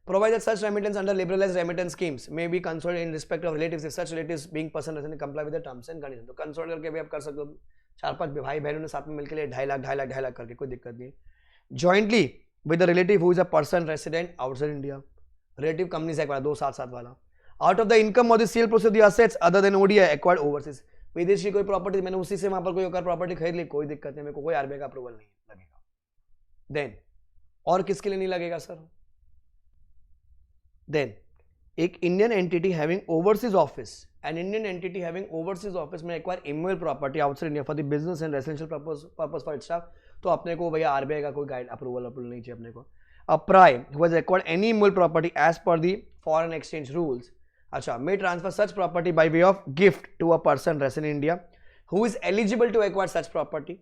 provided such remittance under liberalized remittance schemes may be consolidated in respect of relatives if such relatives being person resident comply with the terms and conditions, तो कंसोलिडेट करके भी आप कर सकते हो, 4-5 भाई बहनों ने साथ में मिलकर 2.5 लाख करके, कोई दिक्कत नहीं। Jointly with the relative who is a person resident outside India, relative company से एक्वायर 2 7 वाला, out of the income of the sale process the assets other than ODI acquired overseas, विदेश की कोई प्रॉपर्टी मैंने उसी से वहां पर कोई प्रॉपर्टी खरीद ली, कोई दिक्कत नहीं, मेरे को कोई आरबीआई का अप्रूवल नहीं लगेगा। देन और किसके लिए नहीं लगेगा सर, देन एक Indian entity having overseas office, an Indian entity having overseas office may acquire immovable property outside India for the business and residential purpose for its staff, तो अपने को भैया आरबीआई का कोई गाइड अप्रूवल नहीं चाहिए अपने को। A PROI who has acquired any immovable property as per the foreign exchange rules, अच्छा, may transfer such property by way of gift to a person resident in India who is eligible to acquire such property,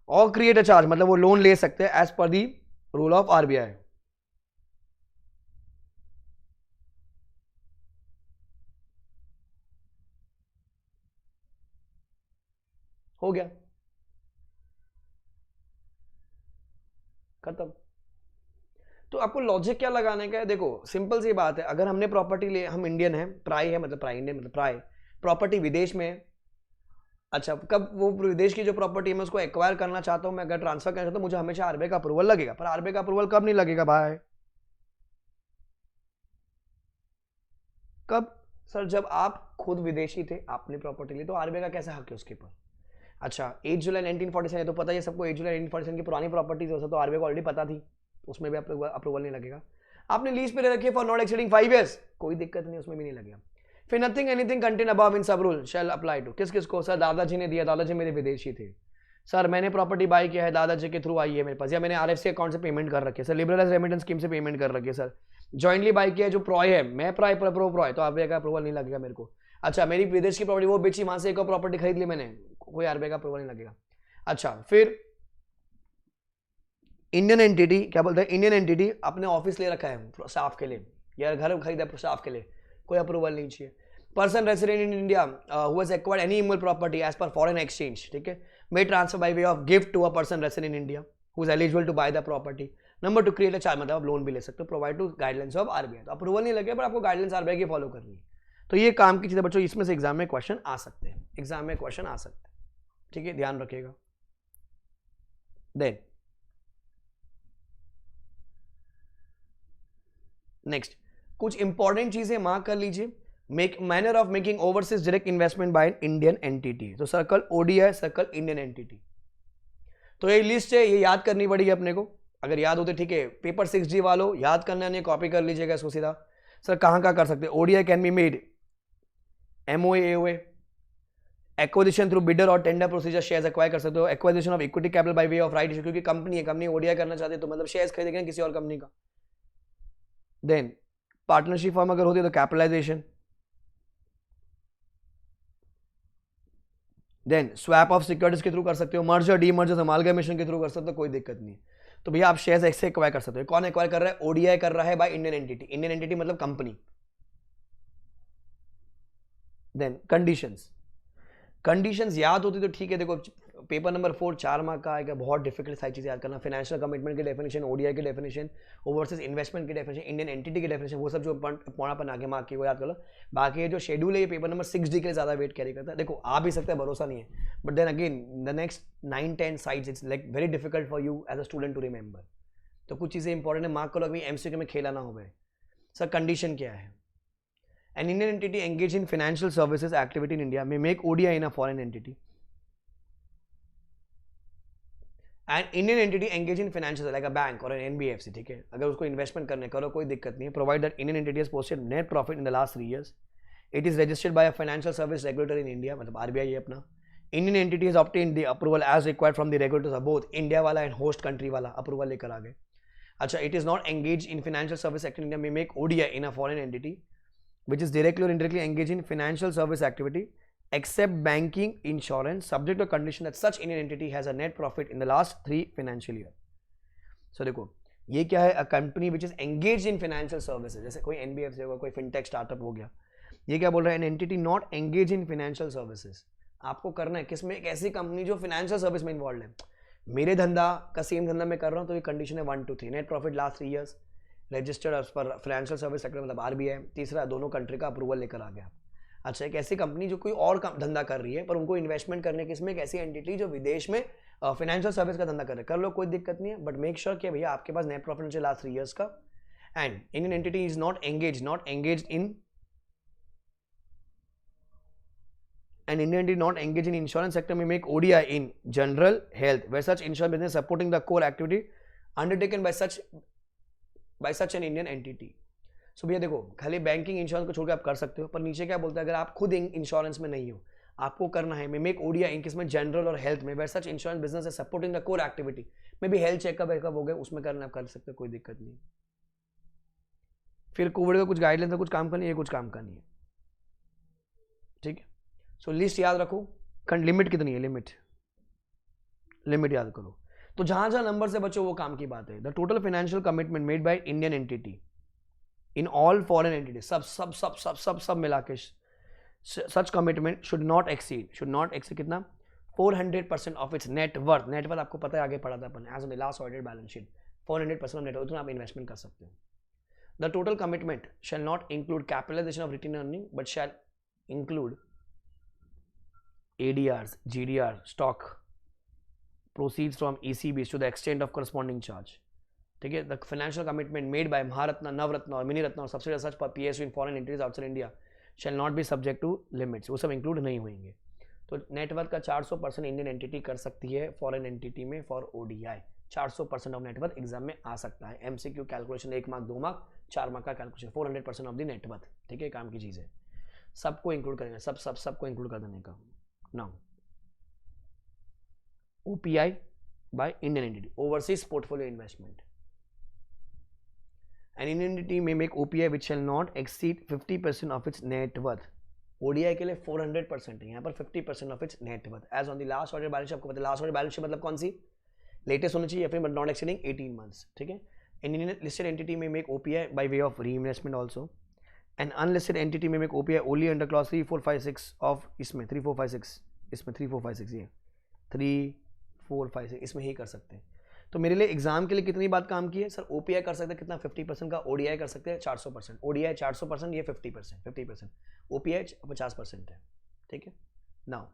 or create a charge, मतलब वो loan ले सकते हैं as per the rule of RBI. हो गया, खत्म। तो आपको लॉजिक क्या लगाने का है, देखो सिंपल सी बात है, अगर हमने प्रॉपर्टी ले, हम इंडियन है, प्राय है, मतलब प्राय इंडियन मतलब प्राय, प्रॉपर्टी विदेश में है, अच्छा, कब वो विदेश की जो प्रॉपर्टी है मैं उसको एक्वायर करना चाहता हूं, मैं अगर ट्रांसफर करना चाहता हूं, मुझे हमेशा आरबीआई का अप्रूवल लगेगा, पर आरबीआई का अप्रूवल कब नहीं लगेगा भाई, कब सर, जब आप खुद विदेशी थे, आपने प्रॉपर्टी ली, तो आरबीआई का कैसा हक है उसके ऊपर। अच्छा, 8 जुलाई 1947 तो पता है सबको, 8 जुलाई 1947 की पुरानी प्रॉपर्टी तो आरबीआई को ऑलरेडी पता थी, उसमें भी अप्रूवल नहीं लगेगा। आपने लीज पे ले रखी है फॉर नॉट एक्सीडिंग 5 years, कोई दिक्कत नहीं, उसमें भी नहीं लगेगा। फिर nothing anything contain above in सब रूल शैल अप्लाई टू, किस किस को, सर दादाजी ने दिया, दादाजी मेरे विदेशी थे, सर मैंने प्रॉपर्टी बाय किया है, दादाजी के थ्रू आई है मेरे पास, या मैंने आरएफसी अकाउंट से पेमेंट कर रखी है, सर लिबरलाइज्ड रेमिटेंस स्कीम से पेमेंट कर रखी है, सर जॉइंटली बाय किया है, जो प्रॉय है, मैं प्राय प्रो प्रॉय, तो आरबीआई का अप्रूवल नहीं लगेगा मेरे को। अच्छा, मेरी विदेश की प्रॉपर्टी वो बेची, वहां से एक और प्रॉपर्टी खरीद ली मैंने, कोई आरबीआई का अप्रूवल नहीं लगेगा। अच्छा, फिर इंडियन एंटिटी, क्या बोलते हैं, इंडियन एंटिटी अपने ऑफिस ले रखा है स्टाफ के लिए, या घर खरीदा स्टाफ के लिए, कोई अप्रूवल नहीं चाहिए। Person resident in India who has acquired any immovable property as per foreign exchange, ठीक है, may transfer by way of gift to a person resident in India who is eligible to buy the property. Number 2, create a charge, मतलब आप loan भी ले सकते हो, provide to guidelines of RBI, तो approval नहीं लगे पर आपको गाइडलाइंस आरबीआई की फॉलो करनी है। तो ये काम की चीजें बच्चों, इसमें से एग्जाम में क्वेश्चन आ सकते हैं, एग्जाम में क्वेश्चन आ सकते हैं, ठीक है, ध्यान रखिएगा। देन नेक्स्ट कुछ इंपॉर्टेंट चीजें मार्क कर लीजिए, manner of making overseas direct investment by an Indian entity, तो circle ODI, circle Indian entity, तो ये लिस्ट है, ये याद करनी पड़ेगी अपने को, अगर याद होते ठीक है, पेपर 6G वालों याद करना नहीं, कॉपी कर लीजिएगा इसको सीधा। सर कहाँ कर सकते हैं, ODI can be made MOA AOA, acquisition through bidder और टेंडर प्रोसीजर शेयर्स एक्वायर कर सकते हो, acquisition of equity capital by way of right issue, क्योंकि कंपनी है, कंपनी ओडीआई करना चाहते हैं तो मतलब शेयर्स खरीदेंगे किसी और कंपनी का। देन पार्टनरशिप फॉर्म अगर होती है तो capitalisation, then swap of securities के थ्रू कर सकते हो, मर्जर डीमर्जर अमालगमेशन के थ्रू कर सकते हो, कोई दिक्कत नहीं है। तो भैया आप शेयर्स ऐसे एक्वायर कर सकते हो। कौन एक्वायर कर रहा है? ओडीआई कर रहा है bye Indian entity, Indian entity मतलब कंपनी। देन कंडीशंस याद होती तो ठीक है। देखो पेपर नंबर 4 4 मार्क का आएगा, बहुत डिफिकल्ट सारी चीजें याद करना, फाइनेंशियल कमिटमेंट की डेफिनेशन, ओडीआई की डेफिनेशन, ओवरसीज इन्वेस्टमेंट की डेफिनेशन, इंडियन एंटिटी की डेफिनेशन, वो सब जो पौनापन आगे मार्क की वो याद कर लो। बाकी ये जो शेड्यूल है ये पेपर नंबर 6D के लिए ज्यादा वेट कैरी करता है। देखो आ भी सकता है, भरोसा नहीं है, but then again the next 9-10 sides it's like very difficult for you as a student to remember. तो कुछ चीजें इंपॉर्टेंट है, मार्क करो, अभी एमसीक्यू में खेला ना हो गए। सर कंडीशन क्या है? An Indian entity engaged in financial services activity in India may make ODI in a foreign entity. An Indian entity engaged in financial like a bank or an NBFC, ठीक है, अगर उसको investment करने करो कोई दिक्कत नहीं है, provide that Indian entity has posted net profit in the last 3 years. It is registered by a financial service regulator in India, मतलब RBI है अपना. Indian entity has obtained the approval as required from the regulators of both India वाला and host country वाला approval लेकर आ गए. अच्छा, it is not engaged in financial service activity in India may make ODI in a foreign entity which is directly or indirectly engaged in financial service activity except banking, insurance, subject to condition that such Indian entity has a net profit in the last 3 financial year. So देखो ये क्या है? A company which is engaged in financial services, जैसे कोई NBFC होगा, कोई fintech startup हो गया, ये क्या बोल रहा है? An entity not engaged in financial services. आपको करना है किसमें? एक ऐसी कंपनी जो फाइनेंशियल सर्विस में इन्वॉल्व है। मेरे धंधा का सेम धंधा मैं कर रहा हूँ तो ये कंडीशन है 1 to 3, net profit last 3 years, registered as per financial service sector मतलब आरबीआई, तीसरा दोनों कंट्री का अप्रूवल लेकर आ गया। अच्छा, एक ऐसी कंपनी जो कोई और धंधा कर रही है पर उनको इन्वेस्टमेंट करने की, इसमें एक ऐसी एंटिटी जो विदेश में फाइनेंशियल सर्विस का धंधा कर रहे, कर लो कोई दिक्कत नहीं है, बट मेक श्योर कि भैया आपके पास नेट प्रॉफिट चाहिए लास्ट 3 years का। And Indian entity is not engage in an Indian entity not engaged in insurance sector may make ODI in general health where such insurance business supporting the core activity undertaken by such an Indian entity. So भैया देखो खाली banking insurance को छोड़ के आप कर सकते हो, पर नीचे क्या बोलता है? अगर आप खुद इंश्योरेंस में नहीं हो, आपको करना है मे मेक ओडीआई इन किसमें? जनरल और हेल्थ में, वेयर सच इंश्योरेंस बिजनेस है सपोर्टिंग द कोर एक्टिविटी में भी हेल्थ चेकअप वेकअप हो गए, उसमें करना आप कर सकते हो, कोई दिक्कत नहीं। फिर कोविड का कुछ गाइडलाइन था, कुछ काम का नहीं है, कुछ काम का नहीं है, ठीक है। सो लिस्ट याद रखो, लिमिट कितनी है? लिमिट याद करो। तो जहां जहां नंबर से बचो वो काम की बात है। The total financial commitment made by Indian entity in all foreign entity, सब मिला के सच कमिटमेंट शुड नॉट एक्सीड कितना? 400% ऑफ इट्स नेटवर्थ। नेटवर्थ आपको पता है, आगे पढ़ा था अपन, as on the last audited balance sheet 400% of net worth, उतना आप इन्वेस्टमेंट कर सकते हो। The total commitment shall not include capitalisation of retained earning but shall include ADRs, GDR, stock proceeds from ECBs to the extent of corresponding charge. ठीक है, the financial commitment made by Maharatna, Navratna और Miniratna और subsidiaries such for PSU in foreign entities outside India shall not be subject to limits. वो सब include नहीं होंगे। तो net worth का 400% इंडियन एंटिटी कर सकती है फॉरेन एंटिटी में for ODI। 400% of net worth exam में आ सकता है। MCQ calculation 1 mark 2 mark 4 mark का कैलकुलेशन, 400% ऑफ द नेटवर्थ, ठीक है, काम की चीज़ है, सबको इंक्लूड करेंगे, सबको इंक्लूड कर देने का। Now, OPI by Indian entity, overseas portfolio investment. An Indian entity may make OPI which shall not exceed 50% of its net worth. ODI के लिए 400% है, यहाँ पर 50% of its net worth. As on the last order balance sheet, आपको पता है last order balance sheet मतलब कौन सी? लेटेस्ट होनी चाहिए, फिर but not exceeding 18 months, ठीक है। An Indian listed entity may make OPI by way of reinvestment also. An unlisted entity may make OPI only under clause 3, 4, 5, 6 of इसमें 3, 4, 5, 6 इसमें 3, 4, 5, 6 ये 3, 4, 5, 6 इसमें ही कर सकते हैं। तो मेरे लिए एग्जाम के लिए कितनी बात काम की है? सर OPI कर सकते हैं कितना? 50% का, ODI कर सकते हैं 400%, ODI 400%, ये 50%, OPI 50% है, ठीक है। नाउ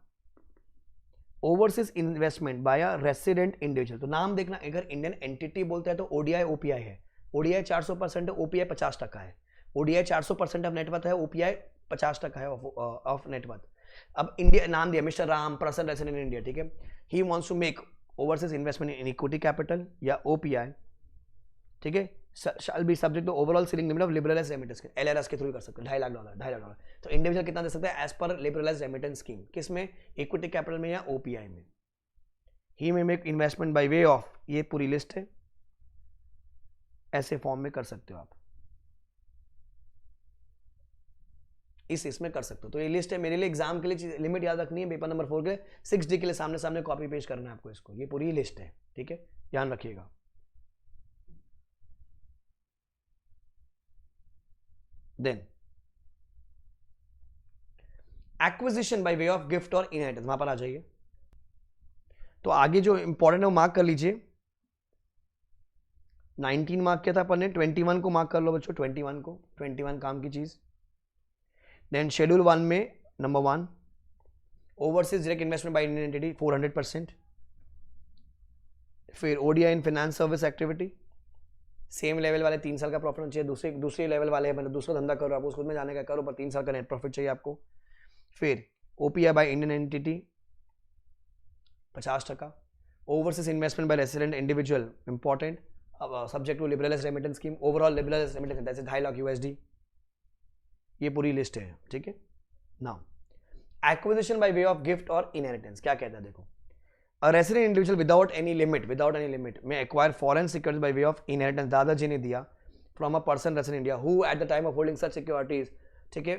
ओवरसीज इन्वेस्टमेंट बाय अ रेसिडेंट इंडिविजुअल, तो नाम देखना, अगर इंडियन एंटिटी बोलता है तो ODI OPI है। ODI 400% है, OPI 50% है। ODI 400% ऑफ नेटवर्थ है, OPI 50% है ऑफ नेटवर्थ। अब इंडिया नाम दिया मिस्टर राम प्रसन्न रेसिडेंट इन इंडिया, ठीक है। He wants to make overseas investment in equity capital या OPI, ठीक है, shall be subject to overall ceiling limit of liberalized remittance scheme, LRS के थ्रू कर सकते हैं, $2.5 लाख। तो इंडिविजुअल कितना दे सकता है as per liberalised remittance scheme, किसमें, इक्विटी कैपिटल में या ओपीआई में। He may make investment by way of, ये पूरी लिस्ट है, ऐसे फॉर्म में कर सकते हो आप, इसमें कर सकते हो। तो ये लिस्ट है मेरे लिए, एग्जाम के लिए लिमिट याद रखनी है, पेपर नंबर 4 के लिए 6D के लिए सामने सामने कॉपी पेस्ट करना है आपको इसको, ये पूरी लिस्ट है, ठीक है, ध्यान रखिएगा। Then acquisition by way of gift और इनहेरिटेंस, वहां पर आ जाइए। तो आगे जो इंपॉर्टेंट है वो मार्क कर लीजिए। 19 मार्क किया था अपन ने, 21 को मार्क कर लो बच्चों, 21 को, 21 काम की चीज। देन शेड्यूल 1 में number 1 overseas direct investment bye Indian entity 400%। फिर ODI in finance service activity, same level वाले 3 साल का प्रॉफिट होना चाहिए, दूसरे लेवल वाले मतलब दूसरा धंधा करो आप, उसको में जाने का करो, पर 3 साल का नेट प्रॉफिट चाहिए आपको। फिर OPI by Indian entity 50%। Overseas investment by resident individual important, subject to liberalised remittance scheme, overall liberalised remittance that's $2.5 lakh. ये पूरी लिस्ट है, ठीक है। Now acquisition by way of gift और इनहेरिटेंस क्या कहता है, देखो, a resident individual without any limit may acquire foreign securities by way of inheritance, दादाजी ने दिया from a person resident India who at the time of holding such securities, ठीक है,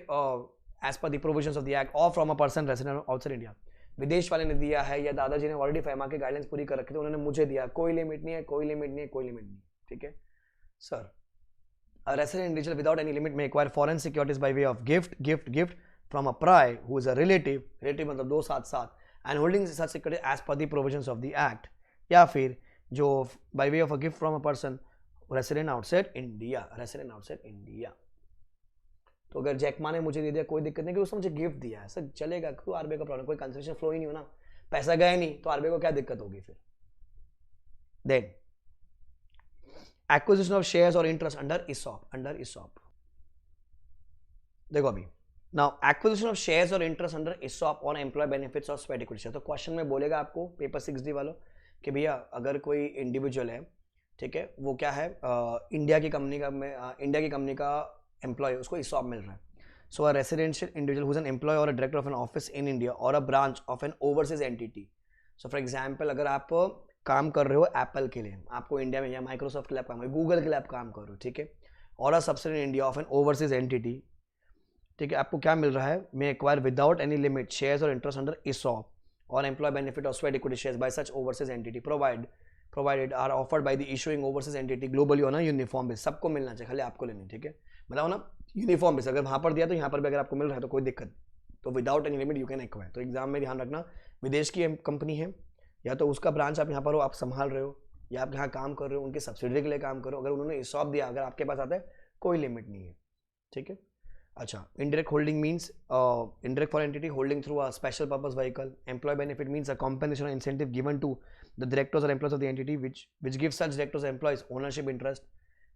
as per the provisions of the act, or from a person resident outside India, विदेश वाले ने दिया है या दादाजी ने ऑलरेडी फैमा के गाइडलाइंस पूरी कर रखी थी, उन्होंने मुझे दिया, कोई लिमिट नहीं है, कोई लिमिट नहीं है, कोई लिमिट नहीं, ठीक है sir. A resident individual without any limit may acquire foreign securities by way of gift from a pry who is a relative मतलब 2 साथ साथ, and holding such security as per the provisions of the act, या फिर जो by way of a gift from a person resident outside India। तो अगर Jack Ma ने मुझे दे दिया कोई दिक्कत नहीं, कि उसने मुझे गिफ्ट दिया है सर, चलेगा, क्यों आरबीआई का प्रॉब्लम, कोई कंसेशन फ्लो ही नहीं हो ना, पैसा गया नहीं तो आरबीआई को क्या दिक्कत होगी फिर। देन एक्विजिशन ऑफ शेयर्स और इंटरेस्ट अंडर ESOP, देखो अभी नाउ एक्विजिशन ऑफ शेयर्स और interest under ESOP on employee benefits और स्वेट इक्विटी। तो क्वेश्चन में बोलेगा आपको पेपर 6D वालों कि भैया अगर कोई इंडिविजुअल है, ठीक है, वो क्या है, इंडिया की कंपनी का एम्प्लॉय, उसको ESOP मिल रहा है। So a residential individual who is an employee or a director of an office in India or a branch of an overseas entity. So for example अगर आप काम कर रहे हो एप्पल के लिए, आपको इंडिया में, या माइक्रोसॉफ्ट के लिए काम कर, गूगल के लिए आप काम कर रहे हो, ठीक है, और a subsidiary in India of an overseas entity, ठीक है, आपको क्या मिल रहा है, may acquire without any limit shares और interest under ESOP or employee benefit or sweat equity shares by such overseas entity provided are offered by the issuing overseas entity globally on a uniform base. सबको मिलना चाहिए, खाली आपको लेनी, ठीक है, बताओ ना, यूनिफॉर्म बेस, अगर वहां पर दिया तो यहाँ पर भी अगर आपको मिल रहा है तो कोई दिक्कत, तो without any limit you can acquire. तो एग्जाम में ध्यान रखना, विदेश की कंपनी है या तो उसका ब्रांच आप यहाँ पर हो, आप संभाल रहे हो, या आप यहाँ काम कर रहे हो, उनके सब्सिडरी के लिए काम करो, अगर उन्होंने ESOP दिया, अगर आपके पास आता है, कोई लिमिट नहीं है, ठीक है। अच्छा, indirect holding means indirect for entity holding through a special purpose vehicle. Employee benefit means a compensation or incentive given to the directors or employees of the entity which gives such directors or employees ownership interest,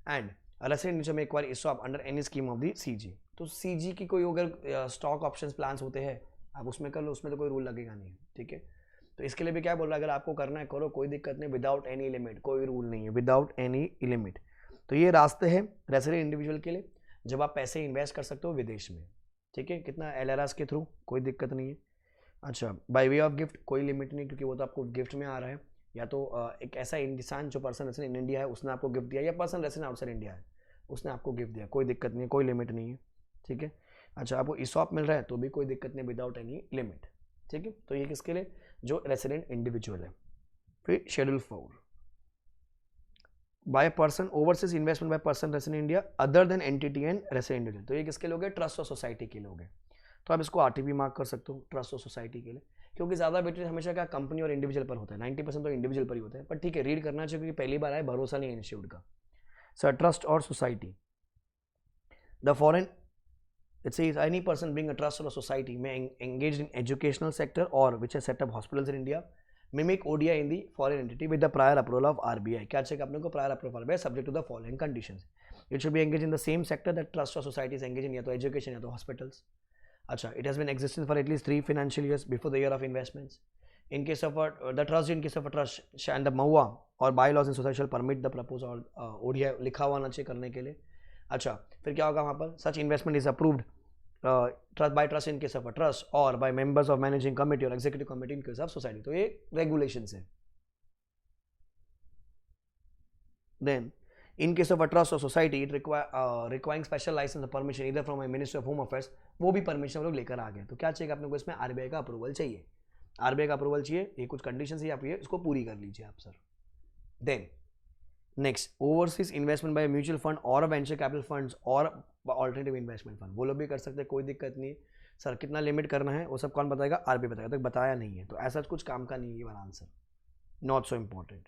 and a resident individual may acquire ESOP under any scheme of the CG. तो CG की कोई अगर stock options plans होते हैं, आप उसमें कर लो, उसमें तो कोई रूल लगेगा नहीं, ठीक है। तो इसके लिए भी क्या बोल रहा है, अगर आपको करना है करो, कोई दिक्कत नहीं, विदाउट एनी लिमिट, कोई रूल नहीं है, विदाउट एनी लिमिट। तो ये रास्ते हैं रेसिडेंट इंडिविजुअल के लिए जब आप पैसे इन्वेस्ट कर सकते हो विदेश में, ठीक है, कितना LRS के थ्रू, कोई दिक्कत नहीं है। अच्छा, बाय वे ऑफ गिफ्ट कोई लिमिट नहीं, क्योंकि वो तो आपको गिफ्ट में आ रहा है, या तो एक ऐसा इंसान जो पर्सन रेसिडेंट इन इंडिया है उसने आपको गिफ्ट दिया, या पर्सन रेसिडेंट आउटसाइड इंडिया है उसने आपको गिफ्ट दिया, कोई दिक्कत नहीं है, कोई लिमिट नहीं है, ठीक है। अच्छा, आपको ESOP मिल रहा है तो भी कोई दिक्कत नहीं, विदाउट एनी लिमिट, ठीक है। तो ये किसके लिए, जो रेसिडेंट इंडिविजुअल है। फिर schedule 4 by person overseas investment by person resident India other then entity and resident individual. तो ये किसके लोग हैं, ट्रस्ट और सोसाइटी के लोग हैं। तो आप इसको RTP मार्क कर सकते हो, ट्रस्ट और सोसाइटी के लिए, क्योंकि ज़्यादा वेटेज हमेशा क्या कंपनी और इंडिविजुअल पर होता है, 90% तो इंडिविजुअल पर ही होता है, पर ठीक है, रीड करना चाहिए क्योंकि पहली बार आए, भरोसा नहीं है इंस्टीट्यूट का। सर ट्रस्ट और society, the foreign it says any person being a trust or a society may engage in educational sector or which has set up hospitals in India may make ODI in the foreign entity with the prior approval of RBI. क्या चाहिए अपने को, prior approval by subject to the following conditions. It should be engaged in the same sector that trust or society is engaged in, या तो education या तो hospitals. अच्छा, it has been existing for at least 3 financial years before the year of investments. In case of the trust, in case of a trust and the MOA और bylaws in society shall permit the proposed ODI लिखा हुआ ना चाहिए करने के लिए. अच्छा, फिर क्या होगा वहाँ पर? Such investment is approved by trust in case of a trust or by members of managing committee or executive committee in case of society. तो ये regulations है. Then in case of a trust or society it requiring special license or permission either from a Ministry of Home Affairs, वो भी permission हम लोग लेकर आ गए. तो क्या चाहिए आपने को इसमें? RBI का अप्रूवल चाहिए. RBI का अप्रूवल चाहिए. ये कुछ कंडीशंस है, आप ये इसको पूरी कर लीजिए आप sir. Then next, overseas investment by mutual fund और वेंचर कैपिटल फंड्स और ऑल्टरनेटिव इन्वेस्टमेंट फंड, वो लोग भी कर सकते हैं, कोई दिक्कत नहीं है. सर कितना लिमिट करना है वो सब कौन बताएगा? RBI बताएगा. तो बताया नहीं है, तो ऐसा कुछ काम का नहीं है. ये वाला answer not so important.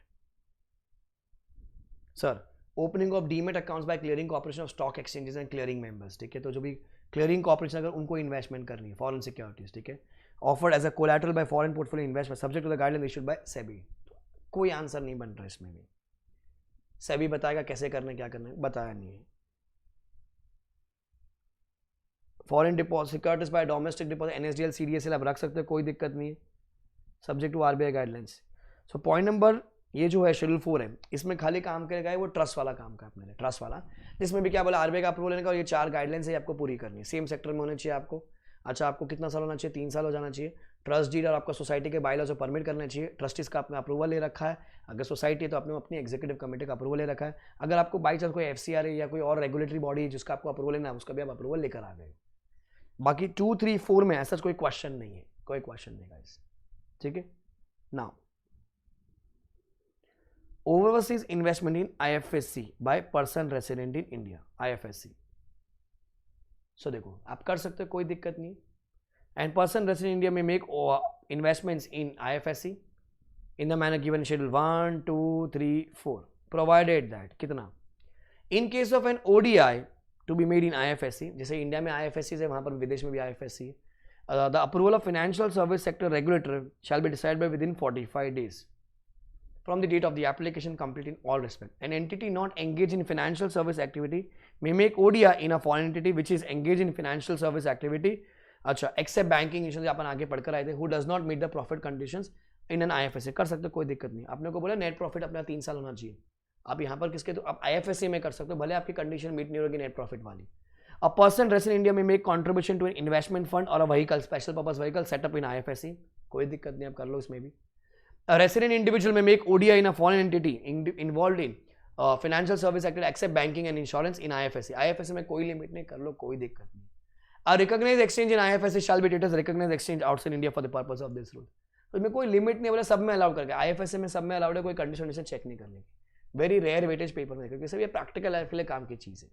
Sir opening of demat accounts by clearing corporation of stock exchanges and clearing members. ठीक है, तो जो भी क्लियरिंग कॉर्पोरेशन अगर उनको इन्वेस्टमेंट करनी है फॉरेन सिक्योरिटीज, ठीक है, offered as a collateral by foreign portfolio investment subject to the guideline issued by SEBI. कोई आंसर नहीं बन रहा इसमें भी. सेबी बताएगा कैसे करना है, क्या करना है, बताया नहीं है. Foreign deposit securities by domestic deposit NSDL CDSL आप रख सकते हो, कोई दिक्कत नहीं है, subject to RBI guidelines. So point number ये जो है शेड्यूल 4 है, इसमें खाली काम करेगा वो ट्रस्ट वाला काम का अपने ट्रस्ट वाला, जिसमें भी क्या बोला RBI का अप्रूवल लेने का, और ये 4 गाइडलाइंस है आपको पूरी करनी है. सेम सेक्टर में होने चाहिए आपको. अच्छा, आपको कितना साल होना चाहिए? 3 साल हो जाना चाहिए. ट्रस्ट डीड और आपका सोसाइटी के बायलॉज को परमिट करना चाहिए. ट्रस्टीज का आपने अप्रूवल ले रखा है. अगर सोसाइटी है तो आपने अपनी एग्जीक्यूटिव कमेटी का अप्रूवल ले रखा है. अगर आपको बाई चांस कोई FCRA या कोई और रेगुलेटरी बॉडी जिसका आपको अप्रूवल लेना है, उसका भी आप अप्रूवल लेकर आ गए. बाकी 2, 3, 4 में ऐसा कोई क्वेश्चन नहीं है, कोई क्वेश्चन नहीं गाइस. ठीक है. Now overseas investment in IFSC bye person resident in India, IFSC. सो देखो आप कर सकते हो, कोई दिक्कत नहीं. And person resident India may make investments in IFSC in the manner given in schedule 1, 2, 3, 4 provided that कितना, in case of an ODI to be made in IFSC, जैसे इंडिया में IFSC है वहाँ पर विदेश में भी IFSC है. The approval of financial service sector regulator shall be decided by within 45 days from the date of the application complete in all respect. An entity not engaged in financial service activity may make ODI in a foreign entity which is engaged in financial service activity. अच्छा, except banking institutions अपन आगे पढ़कर आए थे, who does not meet the profit conditions in an IFSC. कर सकते हो, कोई दिक्कत नहीं. आपने को बोला नेट प्रॉफिट अपना 3 साल होना चाहिए. आप यहाँ पर किसके, तो आप IFSC में कर सकते हो, भले आपकी कंडीशन मीट नहीं होगी नेट प्रॉफिट वाली. A person resident India may make contribution to an investment fund or a vehicle special purpose vehicle setup in IFSC, कोई दिक्कत नहीं, आप कर लो इसमें भी. A resident individual may make ODI in a foreign entity involved in financial service activity except banking and insurance in IFSC. IFSC में कोई लिमिट नहीं, कर लो, कोई दिक्कत नहीं. A recognised exchange in IFSC shall be treated as recognised exchange outside India for the purpose of this rule. तो इसमें कोई लिमिट नहीं, बोले सब में अलाउड करके. IFSC में सब में अलाउड है, कोई कंडीशन चेक नहीं करने की. वेरी रेयर वेटेज पेपर में, क्योंकि सब ये प्रैक्टिकल लाइफ के लिए काम की चीज है.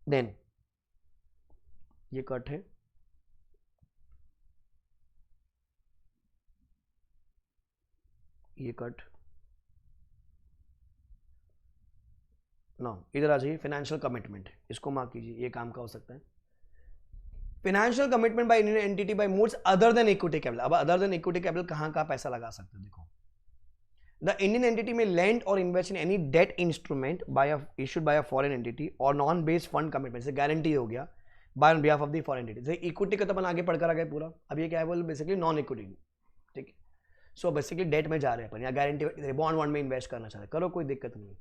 देन ये कट है, ये कट ना, इधर आ जाइए. फाइनेंशियल कमिटमेंट, इसको मार्क कीजिए, ये काम का हो सकता है. Financial commitment by Indian entity by modes other than equity capital. अब अदर देन इक्विटी कैपिटल कहां का पैसा लगा सकते हो? देखो, द इंडियन एंटिटी में लैंड और invest in any debt instrument by issued by a foreign entity और नॉन बेस्ड फंड कमिटमेंट से गारंटी हो गया by on behalf of the foreign entity. जैसे इक्विटी का तो अपन आगे पढ़कर आ गए पूरा. अब ये क्या है बोल, बेसिकली नॉन इक्विटी. ठीक है, सो बेसिकली डेट में जा रहे हैं अपन, या गारंटी बॉन्ड में इन्वेस्ट करना चाहते, करो, कोई दिक्कत नहीं.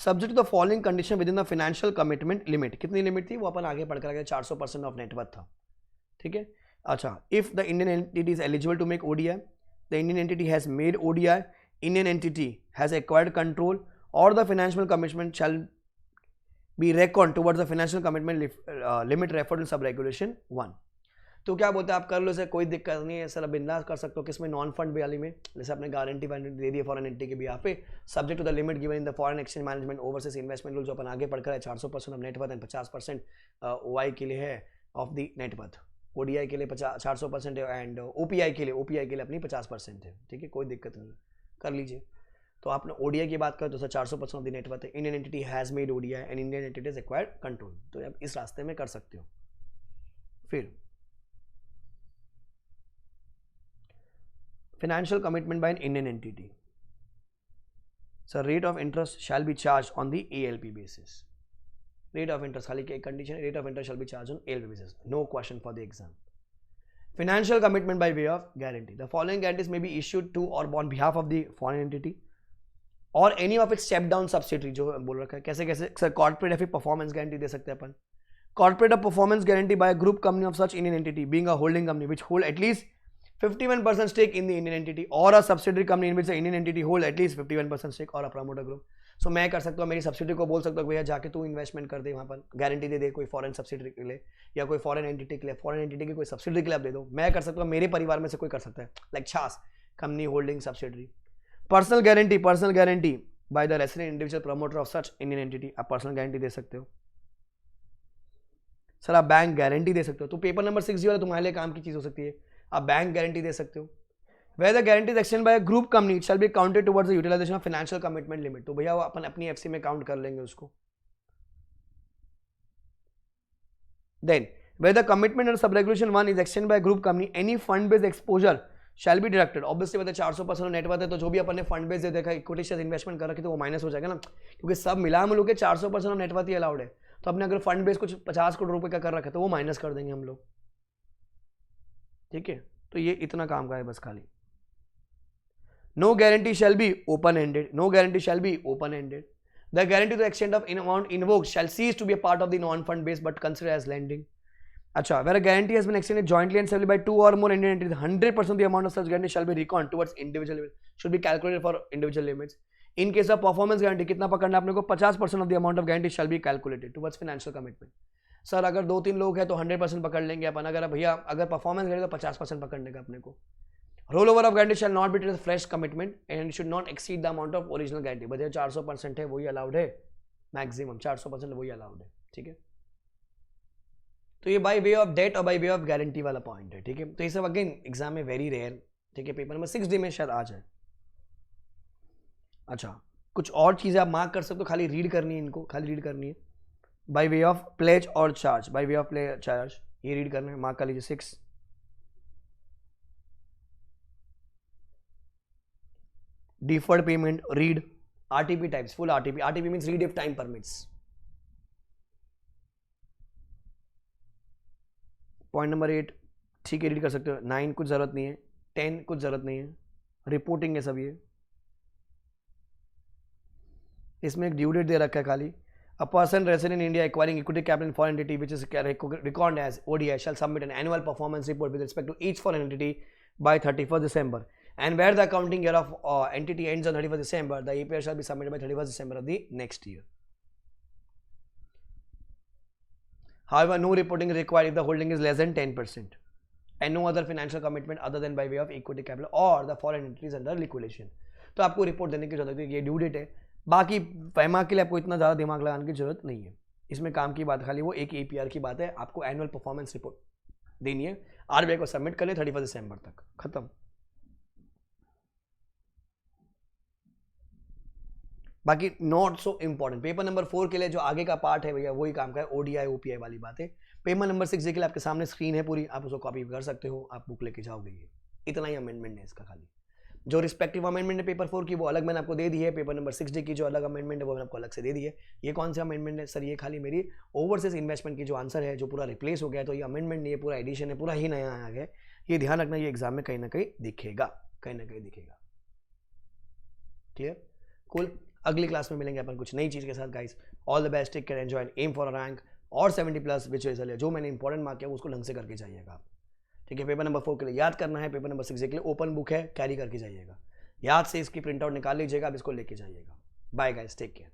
Subject to the following condition within the financial commitment limit. कितनी लिमिट थी वो अपन आगे पढ़कर आ गए, 400% ऑफ नेटवर्थ था. ठीक है. अच्छा, if the Indian entity is eligible to make ODI, the Indian entity has made ODI, Indian entity has acquired control or the financial commitment shall be record towards the financial commitment limit referred in sub regulation 1. तो क्या बोलते हैं आप, कर लो sir, कोई दिक्कत नहीं है सर, बिंदास कर सकते हो. किसमें? नॉन फंड वाली में. जैसे आपने गारंटी दे दी फॉरेन एंटिटी के भी यहाँ पे, subject to the limit given in the foreign exchange management overseas investment rule, जो अपन आगे पढ़कर है. 400% ऑफ नेटवर्थ एंड 50% OI के लिए है ऑफ द नेटवर्थ. ODI के लिए 400% एंड OPI के लिए अपनी 50% है. ठीक है, कोई दिक्कत नहीं, कर लीजिए. तो आपने ODI की बात करें तो सर 400% ऑफ द नेटवर्थ है. Indian entity has made ODI and Indian entity is acquired control. तो आप इस रास्ते में कर सकते हो. फिर financial commitment by an Indian entity. So rate of interest shall be charged on the ALP basis. Rate of interest खाली एक कंडीशन है, rate of interest shall be charge on L basis, no question for the exam. Financial commitment by way of guarantee. The following guarantees may be issued to or on behalf of the foreign entity or any of its step down subsidiary. जो बोल रखा है कैसे कैसे sir, corporate एफिक performance guarantee दे सकते हैं अपन. Corporate performance guarantee by group company of such Indian entity being a holding company which hold at least 51% stake in the Indian entity or a subsidiary company in which the Indian entity hold at least 51% stake or a promoter group. So मैं कर सकता हूँ, मेरी subsidy को बोल सकता हूँ भैया जाके तू इन्वेस्टमेंट कर दे वहाँ पर, गारंटी दे दे कोई फॉरेन सब्सिडी के लिए या कोई फॉरेन एंटिटी के लिए, फॉरेन एंटिटी की कोई सब्सिडी के लिए आप दे दो. मैं कर सकता हूँ, मेरे परिवार में से कोई कर सकता है, लाइक छास company holding subsidiary. Personal guarantee by the resident individual promoter of such Indian entity. आप पर्सनल गारंटी दे सकते हो सर, आप बैंक गारंटी दे सकते हो. तो पेपर नंबर 6 वाला तुम्हारे लिए काम की चीज हो सकती है, आप बैंक गारंटी दे सकते हो. Where the guarantee is extended by a group company, it shall be counted towards the utilization of financial commitment limit. तो भैया वो अपन अपनी एफसी में काउंट कर लेंगे उसको. Then, where the commitment under sub-regulation 1 is extended by a group company, any fund-based exposure shall be deducted. Obviously, वैसे 400% net worth है तो जो भी अपन ने फंड बेस दे देखा, इक्विटी शेयर इन्वेस्टमेंट कर रखी तो वो माइनस हो जाएगा ना, क्योंकि सब मिला मिलू के 400% नेटवर्थ ही अलाउड है. तो अपने अगर फंड बेस कुछ 50 करोड़ रुपए का कर रखा है तो वो माइनस कर देंगे हम लोग. ठीक है, तो ये इतना काम का है बस खाली. No guarantee shall be open-ended. No guarantee shall be open-ended. The guarantee to the extent of amount invoked shall cease to be a part of the non-fund base but considered as lending. Acha, where a guarantee has been extended jointly and severally by 2 or more Indian entities, 100% of the amount of such guarantee shall be reckoned towards individual limits. Should be calculated for individual limits. In case of performance guarantee, कितना पकड़ना अपने को, 50% of the amount of guarantee shall be calculated towards financial commitment. Sir अगर 2-3 लोग हैं तो 100% पकड़ लेंगे अपन. अगर भैया अगर परफॉर्मेंस गारंटी तो 50% पकड़ने का अपने को. Rollover of guarantee shall not be treated as fresh commitment and should not exceed the amount of original guarantee. बस 400% है वही अलाउड है, मैक्सिमम 400% वही अलाउड है. ठीक है, तो ये बाय वे ऑफ डेट और बाय वे ऑफ गारंटी वाला पॉइंट है. ठीक है, तो ये सब अगेन एग्जाम में वेरी रेयर. ठीक है, पेपर नंबर 6D में शायद आ जाए. अच्छा, कुछ और चीजें आप मार्क कर सकते हो, खाली रीड करनी है, इनको खाली रीड करनी है. बाय वे ऑफ प्लेज और charge, by way of pledge charge ये रीड करना है, मार्क कर लीजिए 6. Deferred payment, read. RTP types, full RTP. RTP means read if time permits. Point number 8 ठीक है, रीड कर सकते हो. 9 कुछ जरूरत नहीं है, 10 कुछ जरूरत नहीं है, रिपोर्टिंग है सब ये. इसमें एक ड्यू डेट दे रखा है खाली. A person resident in India acquiring equity capital in foreign entity which is reckoned as ODI shall submit an annual performance report with respect to each foreign entity by 31st December. And where the accounting year of entity ends on 31st December, the EPR shall be submitted by 31st December of the next year. However, no reporting is required if the holding is less than 10% and no other financial commitment other than by way of equity capital or the foreign entity is under liquidation. तो आपको report देने की जरूरत है, ये due date है. बाकी फैमा के लिए आपको इतना ज़्यादा दिमाग लगाने की जरूरत नहीं है. इसमें काम की बात खाली वो एक APR की बात है, आपको एनुअल परफॉर्मेंस रिपोर्ट देनी है, RBI को सबमिट करनी 31 दिसंबर तक, खत्म. बाकी not so important. Paper number 4 के लिए जो आगे का पार्ट है भैया वही काम का है, ODI OPI वाली बात है. पेपर नंबर 6 के लिए आपके सामने स्क्रीन है पूरी, आप उसको कॉपी कर सकते हो, आप बुक लेके जाओगे. ये इतना ही अमेंडमेंट है इसका. खाली जो रिस्पेक्टिव अमेंडमेंट है पेपर 4 की वो अलग मैंने आपको दे दी है. पेपर नंबर 6D की जो अलग अमेंडमेंट है वो मैंने आपको अलग से दे दी है. ये कौन सा अमेंडमेंट है सर? ये खाली मेरी ओवरसीज इन्वेस्टमेंट की जो आंसर है जो पूरा रिप्लेस हो गया, तो ये अमेंडमेंट नहीं है, पूरा एडिशन है, पूरा ही नया आ गया. ये ध्यान रखना, ये एग्जाम में कहीं ना कहीं दिखेगा, कहीं ना कहीं दिखेगा. Clear, cool. अगली क्लास में मिलेंगे अपन कुछ नई चीज के साथ. Guys all the best, take care, enjoy, aim for a rank और 70+ विच इज जो मैंने इंपॉर्टेंट मार्क किया उसको ढंग से करके जाइएगा आप. ठीक है, पेपर नंबर 4 के लिए याद करना है, पेपर नंबर 6 के लिए ओपन बुक है, कैरी करके जाइएगा. याद से इसकी प्रिंट आउट निकाल लीजिएगा, अब इसको लेके जाइएगा. Bye guys, take care.